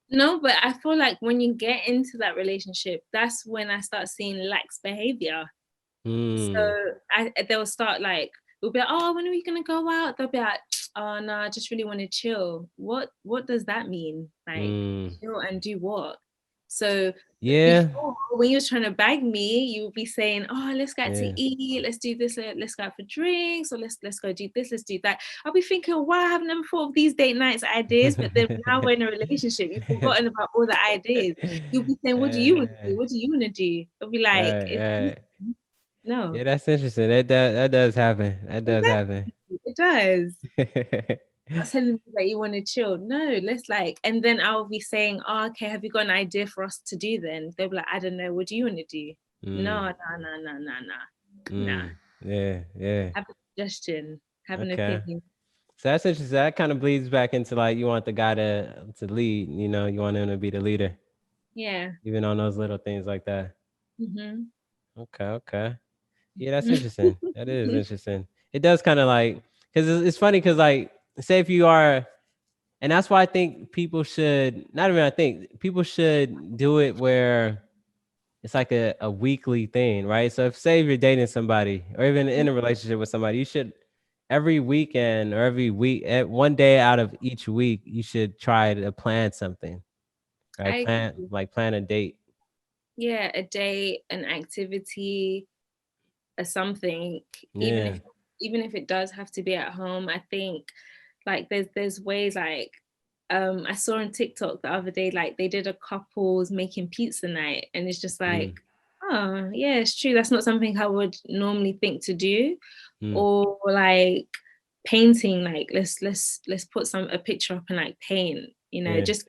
No, but I feel like when you get into that relationship, that's when I start seeing lax behavior. So they'll start like, we'll be like, oh, when are we gonna go out? They'll be like, oh no, I just really want to chill. What does that mean? Like chill and do what? So before, when you was trying to bag me, you would be saying, oh, let's go out to eat, let's do this, let's go out for drinks, or let's go do this, let's do that. I'll be thinking, wow, I've never thought of these date nights ideas, but then now we're in a relationship, you've forgotten about all the ideas. You'll be saying, what do you want to do? What do you want to do? I'll be like, no. Yeah, that's interesting. That does happen. That does happen. It does. Not telling me that you want to chill. No, let's like, and then I'll be saying, oh, okay, have you got an idea for us to do then? They'll be like, I don't know, what do you want to do? No. Yeah. Have a suggestion, have an opinion. So that's interesting. That kind of bleeds back into like you want the guy to lead, you want him to be the leader. Yeah. Even on those little things like that. Okay. Yeah, that's Mm-hmm. interesting. That is interesting. It does kind of like, because it's funny because like, say if you are, and that's why I think people should, not even I think, people should do it where it's like a weekly thing, right? So if say if you're dating somebody or even in a relationship with somebody, you should every weekend or every week, one day out of each week, you should try to plan something, right? Plan a date. Yeah, a date, an activity, something. Yeah. Even if it does have to be at home, I think like there's ways like I saw on TikTok the other day, like they did a couples making pizza night, and it's just like, oh yeah, it's true. That's not something I would normally think to do. Or like painting, like let's put a picture up and like paint, just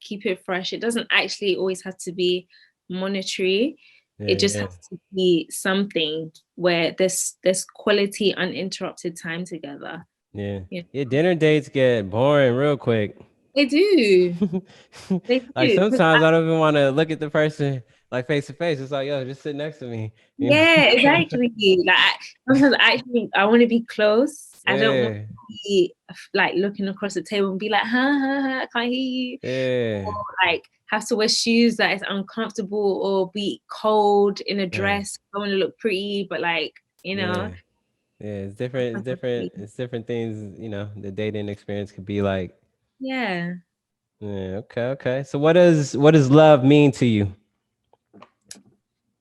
keep it fresh. It doesn't actually always have to be monetary. It just has to be something where there's quality uninterrupted time together. Yeah. Dinner dates get boring real quick. They do. They Like do. sometimes I don't even want to look at the person like face to face. It's like, yo, just sit next to me. Yeah, exactly. Like sometimes actually I want to be close. I don't want to be like looking across the table and be like, I can't hear you. Or like have to wear shoes that is uncomfortable or be cold in a dress. I want to look pretty, but like, Yeah, it's different. It's different things, the dating experience could be like. Yeah. Yeah, okay. So what does love mean to you?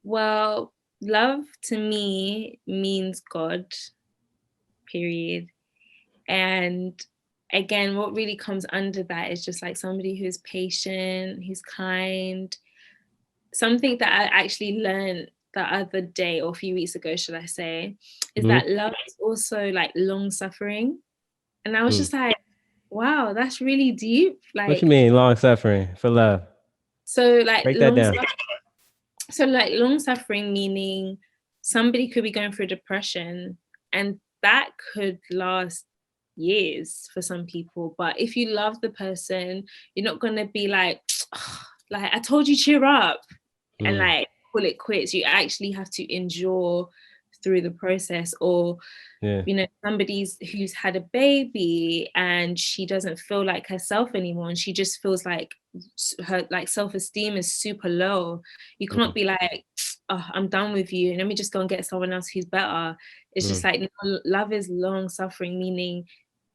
Well, love to me means God, period. And again, what really comes under that is just like somebody who's patient, who's kind. Something that I actually learned the other day, or a few weeks ago, should I say, is that love is also like long suffering. And I was just like, wow, that's really deep. Like, what you mean long suffering for love? So like break that down. Long suffering meaning somebody could be going through depression, and that could last years for some people. But if you love the person, you're not gonna be like, oh, like I told you, cheer up, and like call it quits. You actually have to endure through the process. Or somebody who's had a baby and she doesn't feel like herself anymore, and she just feels like her like self-esteem is super low. You can't be like, oh, I'm done with you, let me just go and get someone else who's better. It's just like, no, love is long suffering, meaning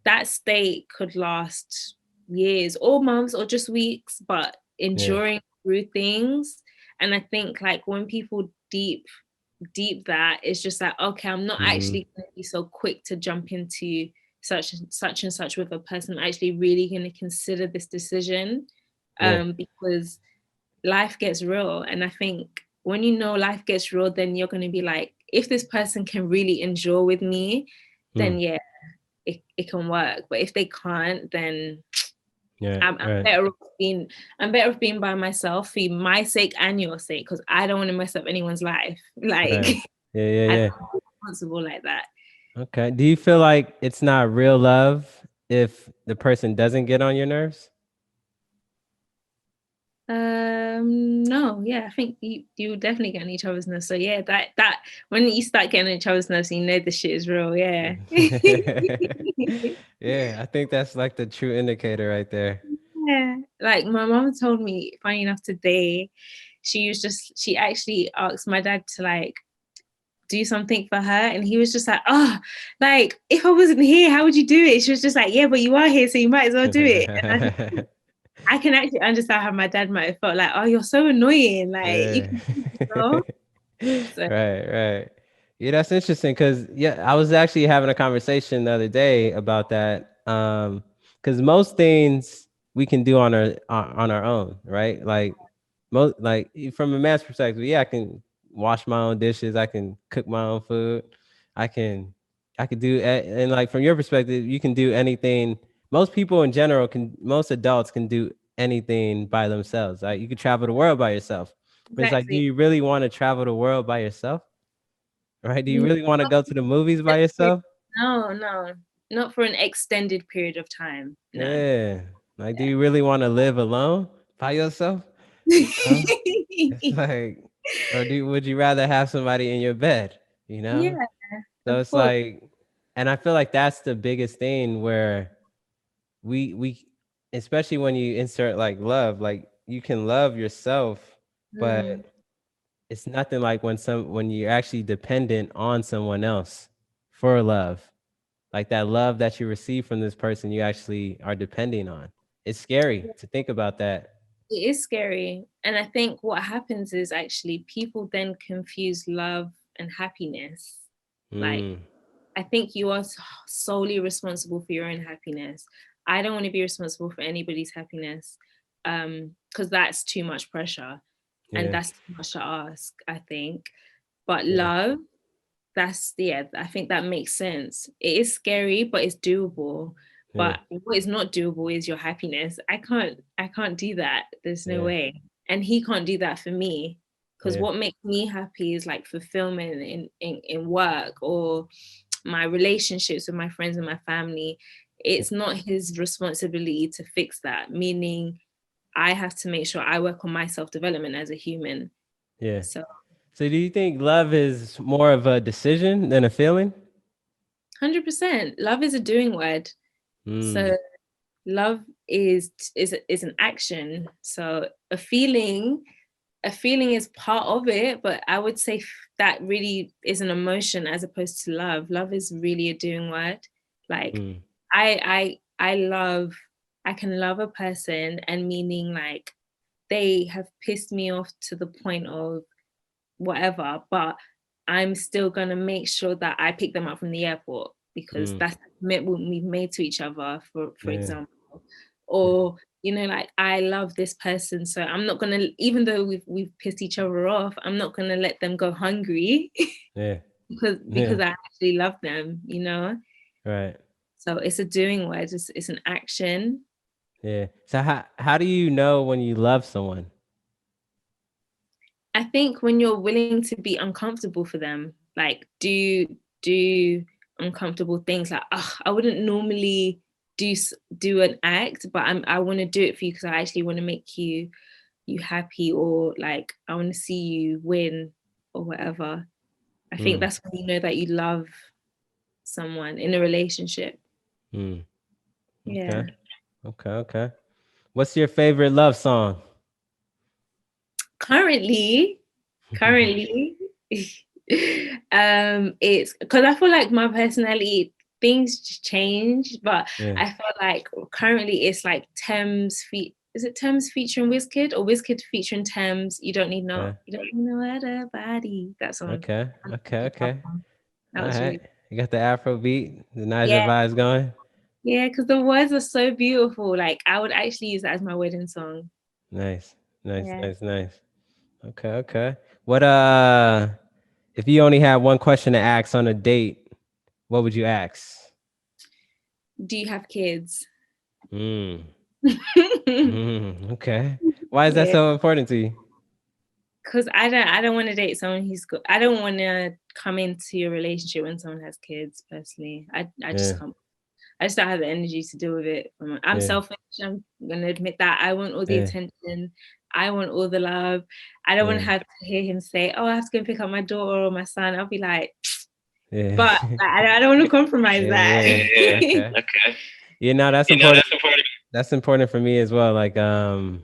that state could last years or months or just weeks, but enduring through things. And I think like when people deep that, it's just like, okay, I'm not actually going to be so quick to jump into such and such with a person. I'm actually really going to consider this decision, because life gets real. And I think when life gets real, then you're going to be like, if this person can really endure with me, then it can work. But if they can't, then I'm better off being by myself for my sake and your sake, because I don't want to mess up anyone's life. Like, yeah. I'm not responsible like that. Okay. Do you feel like it's not real love if the person doesn't get on your nerves? No, yeah, I think you definitely get on each other's nerves. So yeah, that when you start getting on each other's nerves, you know the shit is real. Yeah. Yeah, I think that's like the true indicator right there. Yeah. Like my mom told me, funny enough, today, she actually asked my dad to like do something for her, and he was just like, oh, like if I wasn't here, how would you do it? She was just like, yeah, but you are here, so you might as well do it. And I can actually understand how my dad might have felt like, oh, you're so annoying. Like you Yeah. can do this, girl. So Right, right. Yeah, that's interesting because yeah, I was actually having a conversation the other day about that. Because most things we can do on our own, right? Like most like from a man's perspective, yeah, I can wash my own dishes, I can cook my own food, I can I could do and like from your perspective, you can do anything. Most people in general can most adults can do anything by themselves. Right? You could travel the world by yourself. But it's like, do exactly. you really want to travel the world by yourself? Right? Do you really want to go to the movies by yourself? No, no, not for an extended period of time. No. Yeah. Like, do you really want to live alone by yourself? You know? It's like, or would you rather have somebody in your bed? You know? Yeah, So of it's course. like, and I feel like that's the biggest thing where we especially when you insert like love, like you can love yourself, but Mm, it's nothing like when you're actually dependent on someone else for love. Like that love that you receive from this person you actually are depending on. It's scary to think about that. it is scary. And I think what happens is actually people then confuse love and happiness. Like, Mm, I think you are solely responsible for your own happiness. I don't want to be responsible for anybody's happiness because that's too much pressure and yeah, that's too much to ask, I think. But yeah, love, that's yeah, I think that makes sense. It is scary, but it's doable. yeah, But what is not doable is your happiness. I can't do that. There's no yeah, way. And he can't do that for me. Because yeah, what makes me happy is like fulfillment in work or my relationships with my friends and my family. It's not his responsibility to fix that, meaning I have to make sure I work on my self-development as a human. yeah. So So do you think love is more of a decision than a feeling? 100%. Love is a doing word. Mm, So love is an action. So a feeling is part of it, but I would say that really is an emotion as opposed to love. Love is really a doing word. Like mm, I love, I can love a person and meaning like they have pissed me off to the point of whatever, but I'm still gonna make sure that I pick them up from the airport because mm, that's the commitment we've made to each other, for yeah, example. yeah, Or, like I love this person, so I'm not gonna, even though we've pissed each other off, I'm not gonna let them go hungry yeah, because yeah, I actually love them. right. So it's a doing word, it's an action. Yeah. So how do you know when you love someone? I think when you're willing to be uncomfortable for them, like do uncomfortable things, like I wouldn't normally do an act, but I want to do it for you because I actually want to make you happy, or like I want to see you win or whatever. I think Mm, that's when you know that you love someone in a relationship. mm, Yeah. okay. Okay, okay. What's your favorite love song? Currently, currently, it's because I feel like my personality, things change, but Yeah. I feel like currently it's like is it Thames featuring Wizkid or Wizkid featuring Thames? Okay. You don't need no other body. That song. Okay. Okay. Okay. That All was right. really, You got the Afro beat, the Niger yeah, vibes going. yeah, because the words are so beautiful. Like I would actually use that as my wedding song. Nice. Nice. Yeah. Nice. Nice. Okay. Okay. What if you only had one question to ask on a date, what would you ask? Do you have kids? Mm. Mm. Okay. Why is that Yeah. so important to you? because I don't want to date someone who's got. I don't want to come into a relationship when someone has kids. Personally, I just Yeah, can't. I just don't have the energy to deal with it. I'm yeah, selfish. I'm gonna admit that. I want all the yeah, attention. I want all the love. I don't want to yeah, have to hear him say, "Oh, I have to go and pick up my daughter or my son." I'll be like, yeah, but I don't want to compromise yeah, that. yeah. Okay. You know, that's important. That's important for me as well. Like, that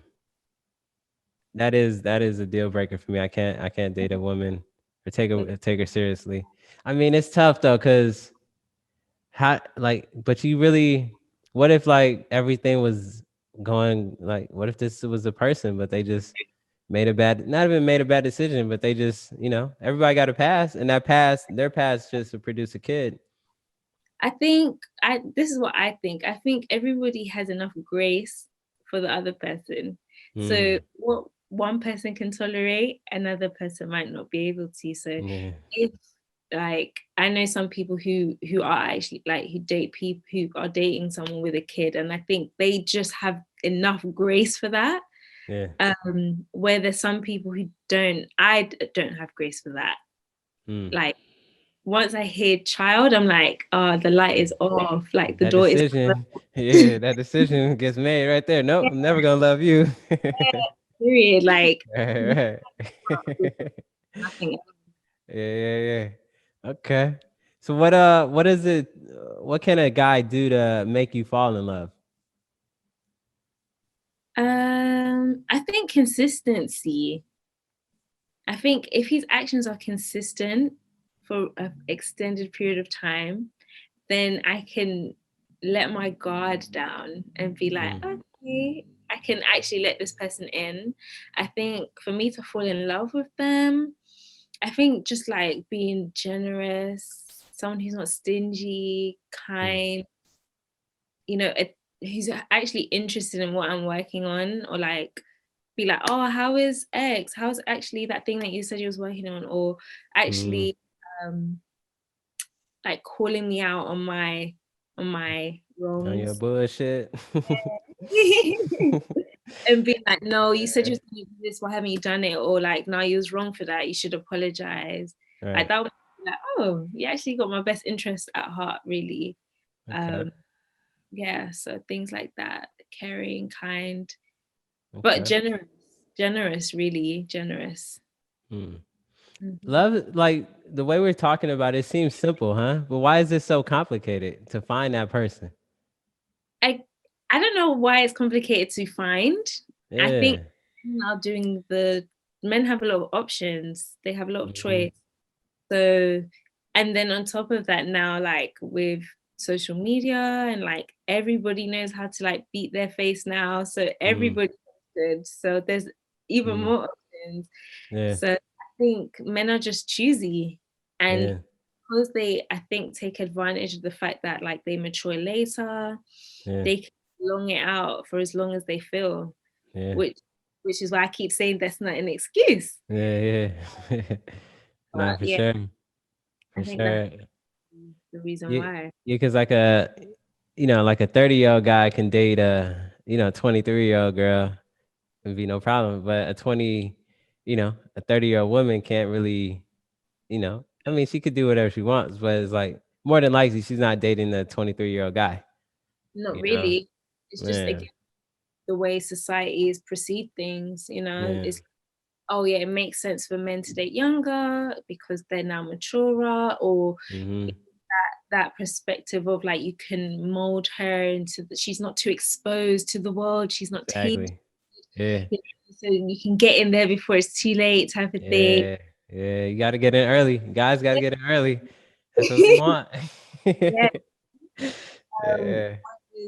is a deal breaker for me. I can't date a woman or take her seriously. I mean, it's tough though, cause how like, but you really, what if like everything was going like, what if this was a person, but they just not even made a bad decision, but they just, everybody got a pass, and their pass just to produce a kid. I think this is what I think. I think everybody has enough grace for the other person. So Mm, what one person can tolerate, another person might not be able to. So yeah, if like I know some people who are actually like who date people who are dating someone with a kid, and I think they just have enough grace for that. yeah. Where there's some people who don't, don't have grace for that. Mm. Like once I hear child, I'm like, oh, the light is off, like the That door is decision, yeah, that decision gets made right there. Nope, closed, I'm never gonna love you. period. Like Right, with right. nothing else. Yeah, yeah, yeah. Okay. So what is it? What can a guy do to make you fall in love? I think consistency. I think if his actions are consistent for an extended period of time, then I can let my guard down and be like, Mm, okay, I can actually let this person in. I think for me to fall in love with them, I think just like being generous, someone who's not stingy, mm, kind, who's actually interested in what I'm working on, or like be like, oh, how is X? How's actually that thing that you said you was working on? Or mm. actually um like calling me out on my On your wrongs. bullshit. And being like, no, you said you was gonna do this, why haven't you done it? Or like, no, you was wrong for that, you should apologize. Like Right. that would be like, oh, you actually got my best interest at heart, really. Okay. um yeah, so things like that, caring, kind, but Okay. generous, really generous. Mm. Mhm. Love, like the way we're talking about it seems simple, huh? But why is it so complicated to find that person? I I don't know why it's complicated to find. I think Yeah. now doing the men have a lot of options. They have a lot of Hmm. choice. So, and then on top of that now, like with social media and like everybody knows how to like beat their face now. So Mm. everybody's good. So there's even Mm. more options. Yeah. So I think men are just choosy. And Yeah. because they, I think, take advantage of the fact that like they mature later, Yeah. they can long it out for as long as they feel, Yeah. which which is why I keep saying that's not an excuse. Yeah. Yeah. No, But for yeah, sure. I For think that's sure. the reason Yeah. why. Yeah. Cause like a 30-year-old guy can date a, 23-year-old girl. It'd be no problem. But a 30-year-old woman can't really, I mean, she could do whatever she wants, but it's like more than likely she's not dating a 23-year-old guy, Not you know? really. It's just Yeah. again the way society is perceived things. Yeah. It's, oh yeah, it makes sense for men to date younger because they're now maturer, or Mm-hmm. that perspective of like you can mold her into she's not too exposed to the world, she's not tainted, Exactly. Yeah. so you can get in there before it's too late, type of thing. Yeah. Yeah. You got to get in early. Guys got to get in early. That's what we want. Yeah. um, Yeah.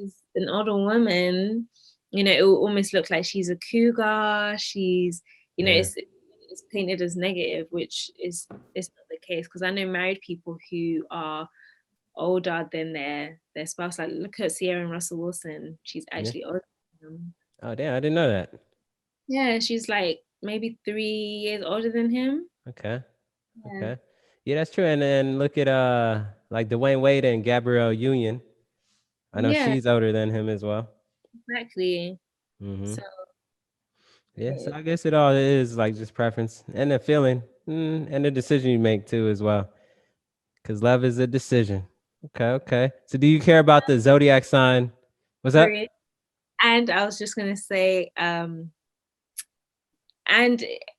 as an older woman, it will almost look like she's a cougar. She's, Yeah. it's painted as negative, which is not the case. Because I know married people who are older than their spouse. Like look at Sierra and Russell Wilson. She's Yeah. actually older than him. Oh, damn. I didn't know that. Yeah, she's like maybe 3 years older than him. Okay. Yeah, Okay. Yeah, that's true. And then look at like Dwayne Wade and Gabrielle Union. I know yeah, she's older than him as well. exactly. Mm-hmm. So Yeah, so I guess it all is like just preference and a feeling, and the decision you make too as well. Because love is a decision. Okay, okay. So do you care about the zodiac sign? What's up? Period. And I was just gonna say, and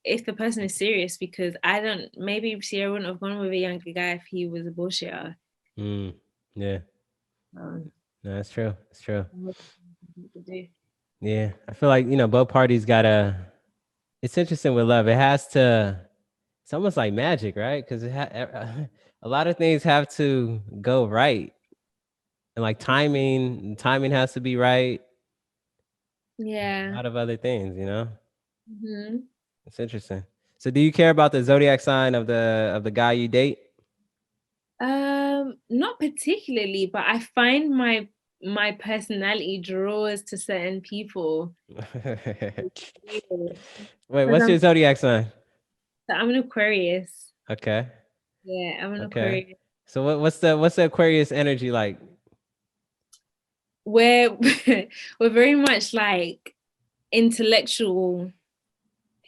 if the person is serious, because I don't, maybe Sierra wouldn't have gone with a younger guy if he was a bullshitter. Mm, yeah, Um, no, that's true. That's true. what to do. Yeah, I feel like both parties gotta. It's interesting with love. It has to. It's almost like magic, right? Because a lot of things have to go right, and like timing has to be right. A Yeah. lot of other things, Hmm. It's interesting. So, do you care about the zodiac sign of the guy you date? Not particularly, but I find my personality draws to certain people. Wait, Because what's your zodiac sign? I'm an Aquarius. Okay, Yeah, I'm an okay. Aquarius. So, what's the Aquarius energy like? We're we're very much like intellectual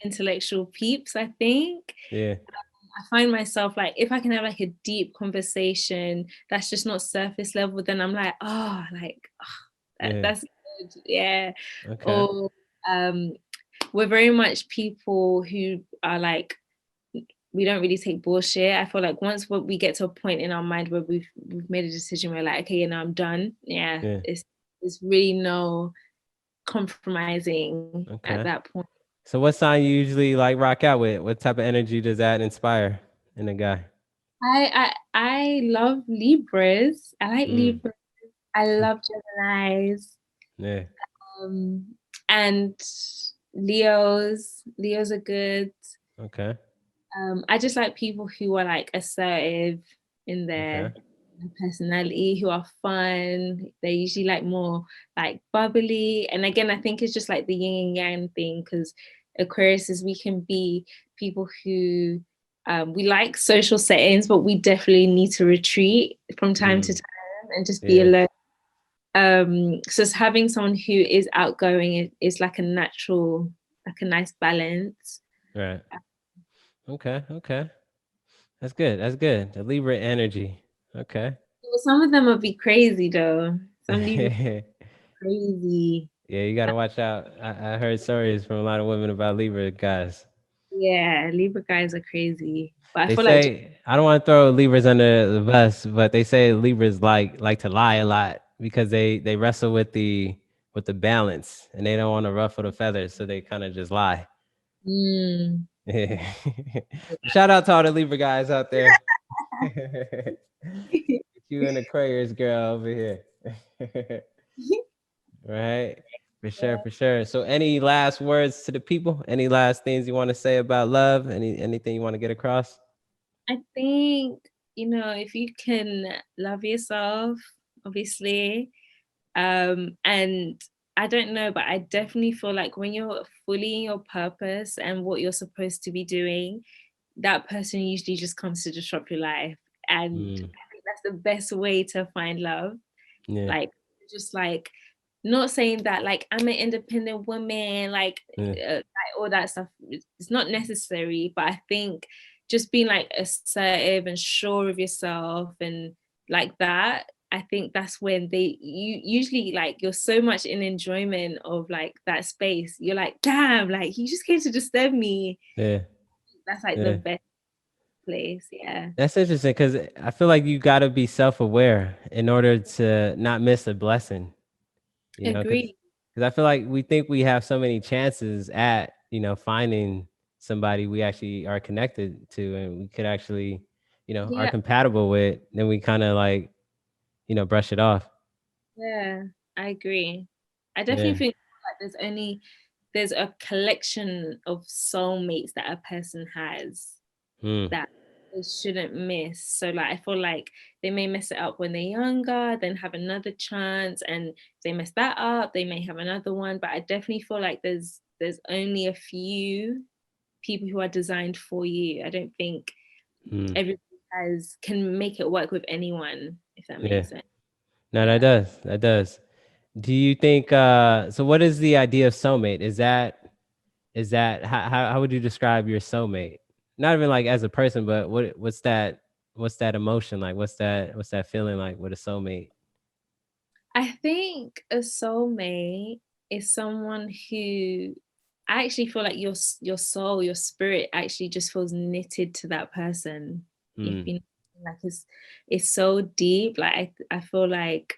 intellectual peeps, I think. Yeah, I find myself like if I can have like a deep conversation that's just not surface level, then I'm like, oh, like yeah. that's good. Yeah. Okay. Or um we're very much people who are like we don't really take bullshit. I feel like once we get to a point in our mind where we've made a decision, we're like, okay, I'm done. Yeah, Yeah. it's really no compromising at Okay. that point. So, what sign you usually like rock out with? What type of energy does that inspire in a guy? I love Libras. I like Mm. Libras. I love Geminis. Yeah. Um, and Leos. Leos are good. Okay. I just like people who are like assertive in Okay. their personality, who are fun. They're usually like more like bubbly. And again, I think it's just like the yin and yang thing because Aquarius is we can be people who we like social settings, but we definitely need to retreat from time to Mm. time and just be Yeah. alone. So having someone who is outgoing is like a natural, like a nice balance. Right. Okay. Okay. That's good. That's good. The Libra energy. Okay. Some of them would be crazy though. Some Libra Yeah, crazy. you gotta watch out. I heard stories from a lot of women about Libra guys. Yeah, Libra guys are crazy. But I They feel like say I don't want to throw Libras under the bus, but they say Libras like to lie a lot because they wrestle with the balance and they don't want to ruffle the feathers, so they kind of just lie. mm, Yeah. Shout out to all the Libra guys out there. You and Aquarius girl over here. Right? For sure, for sure. So any last words to the people? Any last things you want to say about love? Anything you want to get across? I think, if you can love yourself, obviously, and I don't know, but I definitely feel like when you're fully in your purpose and what you're supposed to be doing, that person usually just comes to disrupt your life. And Mm, I think that's the best way to find love. yeah, Like, just like, not saying that like I'm an independent woman, yeah, like all that stuff. It's not necessary, but I think just being like assertive and sure of yourself and like that. I think that's when you usually like you're so much in enjoyment of like that space. You're like, damn, like you just came to disturb me. yeah, That's like the yeah. best place. Yeah. That's interesting because I feel like you got to be self-aware in order to not miss a blessing. Because Agree. I feel like we think we have so many chances at finding somebody we actually are connected to and we could actually are Yeah. compatible with. Then we kind of like brush it off. Yeah, I agree. I definitely Yeah. think like there's a collection of soulmates that a person has Mm, that they shouldn't miss. So like I feel like they may mess it up when they're younger, then have another chance, and if they mess that up, they may have another one. But I definitely feel like there's only a few people who are designed for you. I don't think mm, everybody has can make it work with anyone, if that yeah. makes sense. No, that Yeah. does. That does. Do you think so what is the idea of soulmate? is that how would you describe your soulmate? Not even like as a person, but what's that emotion like? What's that feeling like with a soulmate? I think a soulmate is someone who I actually feel like your soul, your spirit actually just feels knitted to that person. If Mm, you know, like it's so deep. Like I feel like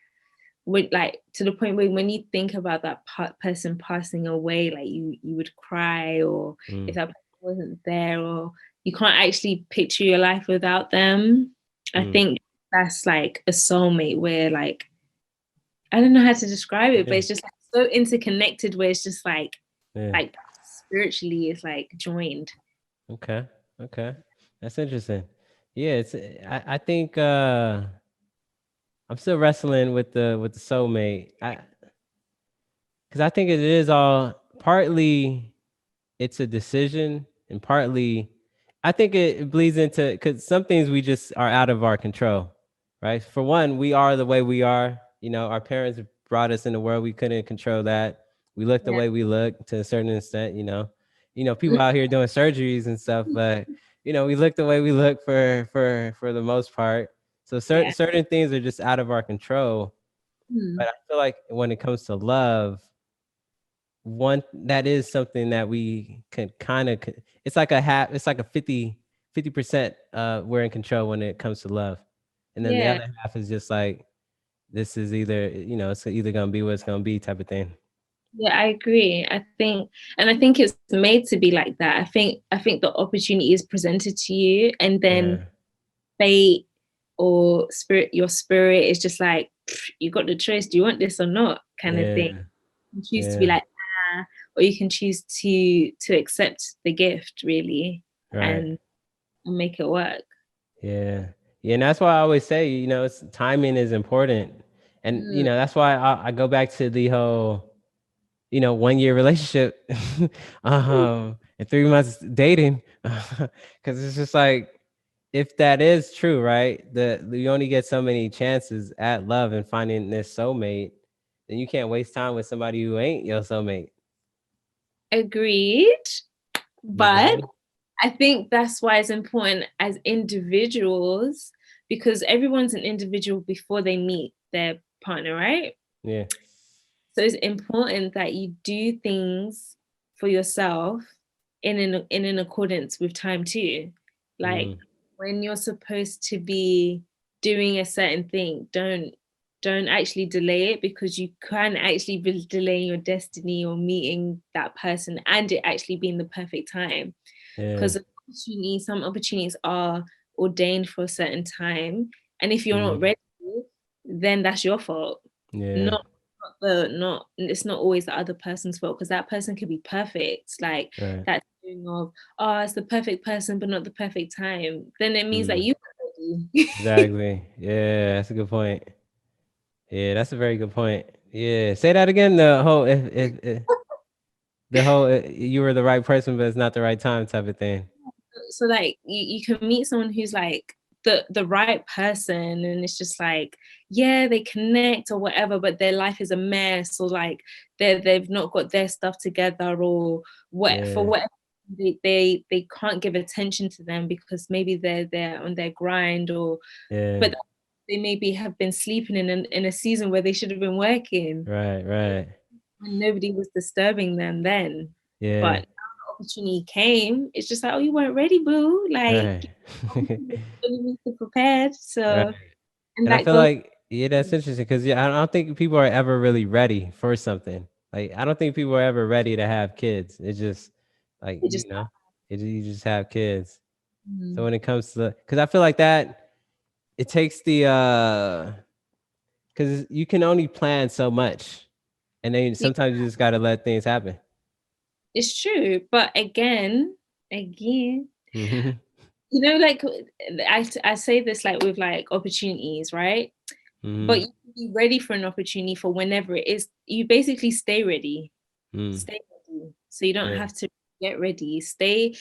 when like to the point where when you think about that person passing away, like you would cry, or if mm, that person wasn't there, or you can't actually picture your life without them. I mm. think that's like a soulmate where like I don't know how to describe it, but Yeah, it's just like so interconnected where it's just yeah. like spiritually it's like joined. Okay, okay. That's interesting. Yeah, I think I'm still wrestling with the soulmate. Because I think it is all partly it's a decision, and partly I think it bleeds into because some things we just are out of our control, right? For one, we are the way we are. You know, our parents brought us in the world. We couldn't control that. We look the Yeah. way we look to a certain extent. People out here doing surgeries and stuff, but we look the way we look for the most part. So Yeah. certain things are just out of our control. But Hmm. I feel like when it comes to love, one that is something that we can kind of it's like a half it's like a 50% we're in control when it comes to love, and then the Yeah. other half is just like this is either it's either gonna be what it's gonna be type of thing. Yeah, I agree. I think it's made to be like that. I think the opportunity is presented to you, and then Yeah, fate or your spirit is just like you got the choice. Do you want this or not? Kind of thing. yeah, You choose to be yeah, like or you can choose to accept the gift really right, and make it work. yeah, yeah. And that's why I always say, timing is important, and Mm. that's why I go back to the whole 1 year relationship, and 3 months dating, because it's just like, if that is true, right? You only get so many chances at love and finding this soulmate, then you can't waste time with somebody who ain't your soulmate. Agreed. You feel But me? I think that's why it's important as individuals because everyone's an individual before they meet their partner, right? Yeah. So it's important that you do things for yourself in accordance with time too. Like Mm, when you're supposed to be doing a certain thing, don't actually delay it because you can actually be delaying your destiny or meeting that person and it actually being the perfect time. yeah. Because some opportunities are ordained for a certain time, and if you're not Mm, ready, then that's your fault. yeah. Not it's not always the other person's fault because that person could be perfect. Like Right. that feeling of it's the perfect person but not the perfect time. Then it means that Mm, you are ready. exactly. Yeah, that's a good point. Yeah, that's a very good point. Yeah. Say that again. The whole if the whole you were the right person, but it's not the right time type of thing. So like you can meet someone who's like the right person and it's just like yeah they connect or whatever but their life is a mess or like they've not got their stuff together or what for Yeah. whatever they can't give attention to them because maybe they're on their grind or Yeah. but they maybe have been sleeping in a season where they should have been working Right. Right. and nobody was disturbing them then. Yeah. But now the opportunity came, it's just like, oh, you weren't ready, boo. Like, Right. you need to prepared. Right. So, and And I that feel goes, like, yeah, that's interesting because, yeah, I don't think people are ever really ready for something. Like, I don't think people are ever ready to have kids. It's just like, it just, you just have kids. So mm, when it comes to, because I feel like that, it takes because you can only plan so much. And then yeah, sometimes you just got to let things happen. it's true. But again, Hmm. like I say this like with like opportunities, right? But Hmm. you can be ready for an opportunity for whenever it is. You basically stay ready. Mm. Stay ready. So you don't Yeah. have to get ready. Stay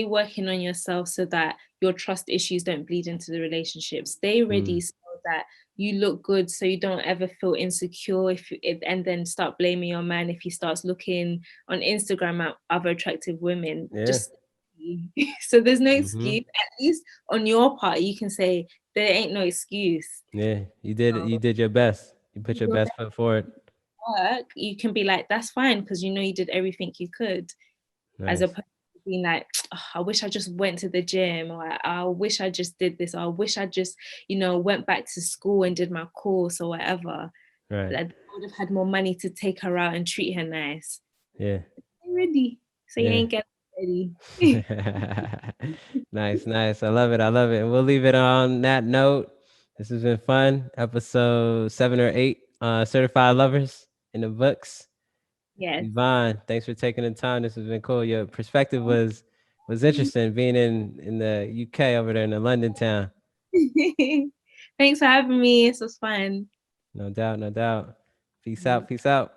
working on yourself so that your trust issues don't bleed into the relationship. Stay Mm. ready so that you look good so you don't ever feel insecure and then start blaming your man if he starts looking on Instagram at other attractive women. Yeah. Just so there's no Mm-hmm. excuse. At least on your part, you can say there ain't no excuse. Yeah, you did your best. You put your Your best foot forward. work, you can be like, that's fine, because you know you did everything you could, as Nice. opposed to being like, oh, I wish I just went to the gym, or I wish I just did this, or I wish I just, went back to school and did my course or whatever. Right. Like, I would have had more money to take her out and treat her nice. Yeah. You're ready. So you Yeah. ain't getting ready. Nice, nice. I love it. I love it. And we'll leave it on that note. This has been fun. Episode 7 or 8, Certified Lovers in the books. Yes. Yvonne, thanks for taking the time. This has been cool. Your perspective was interesting, being in the UK over there in the London town. Thanks for having me. This was fun. No doubt, no doubt. Peace out, peace out.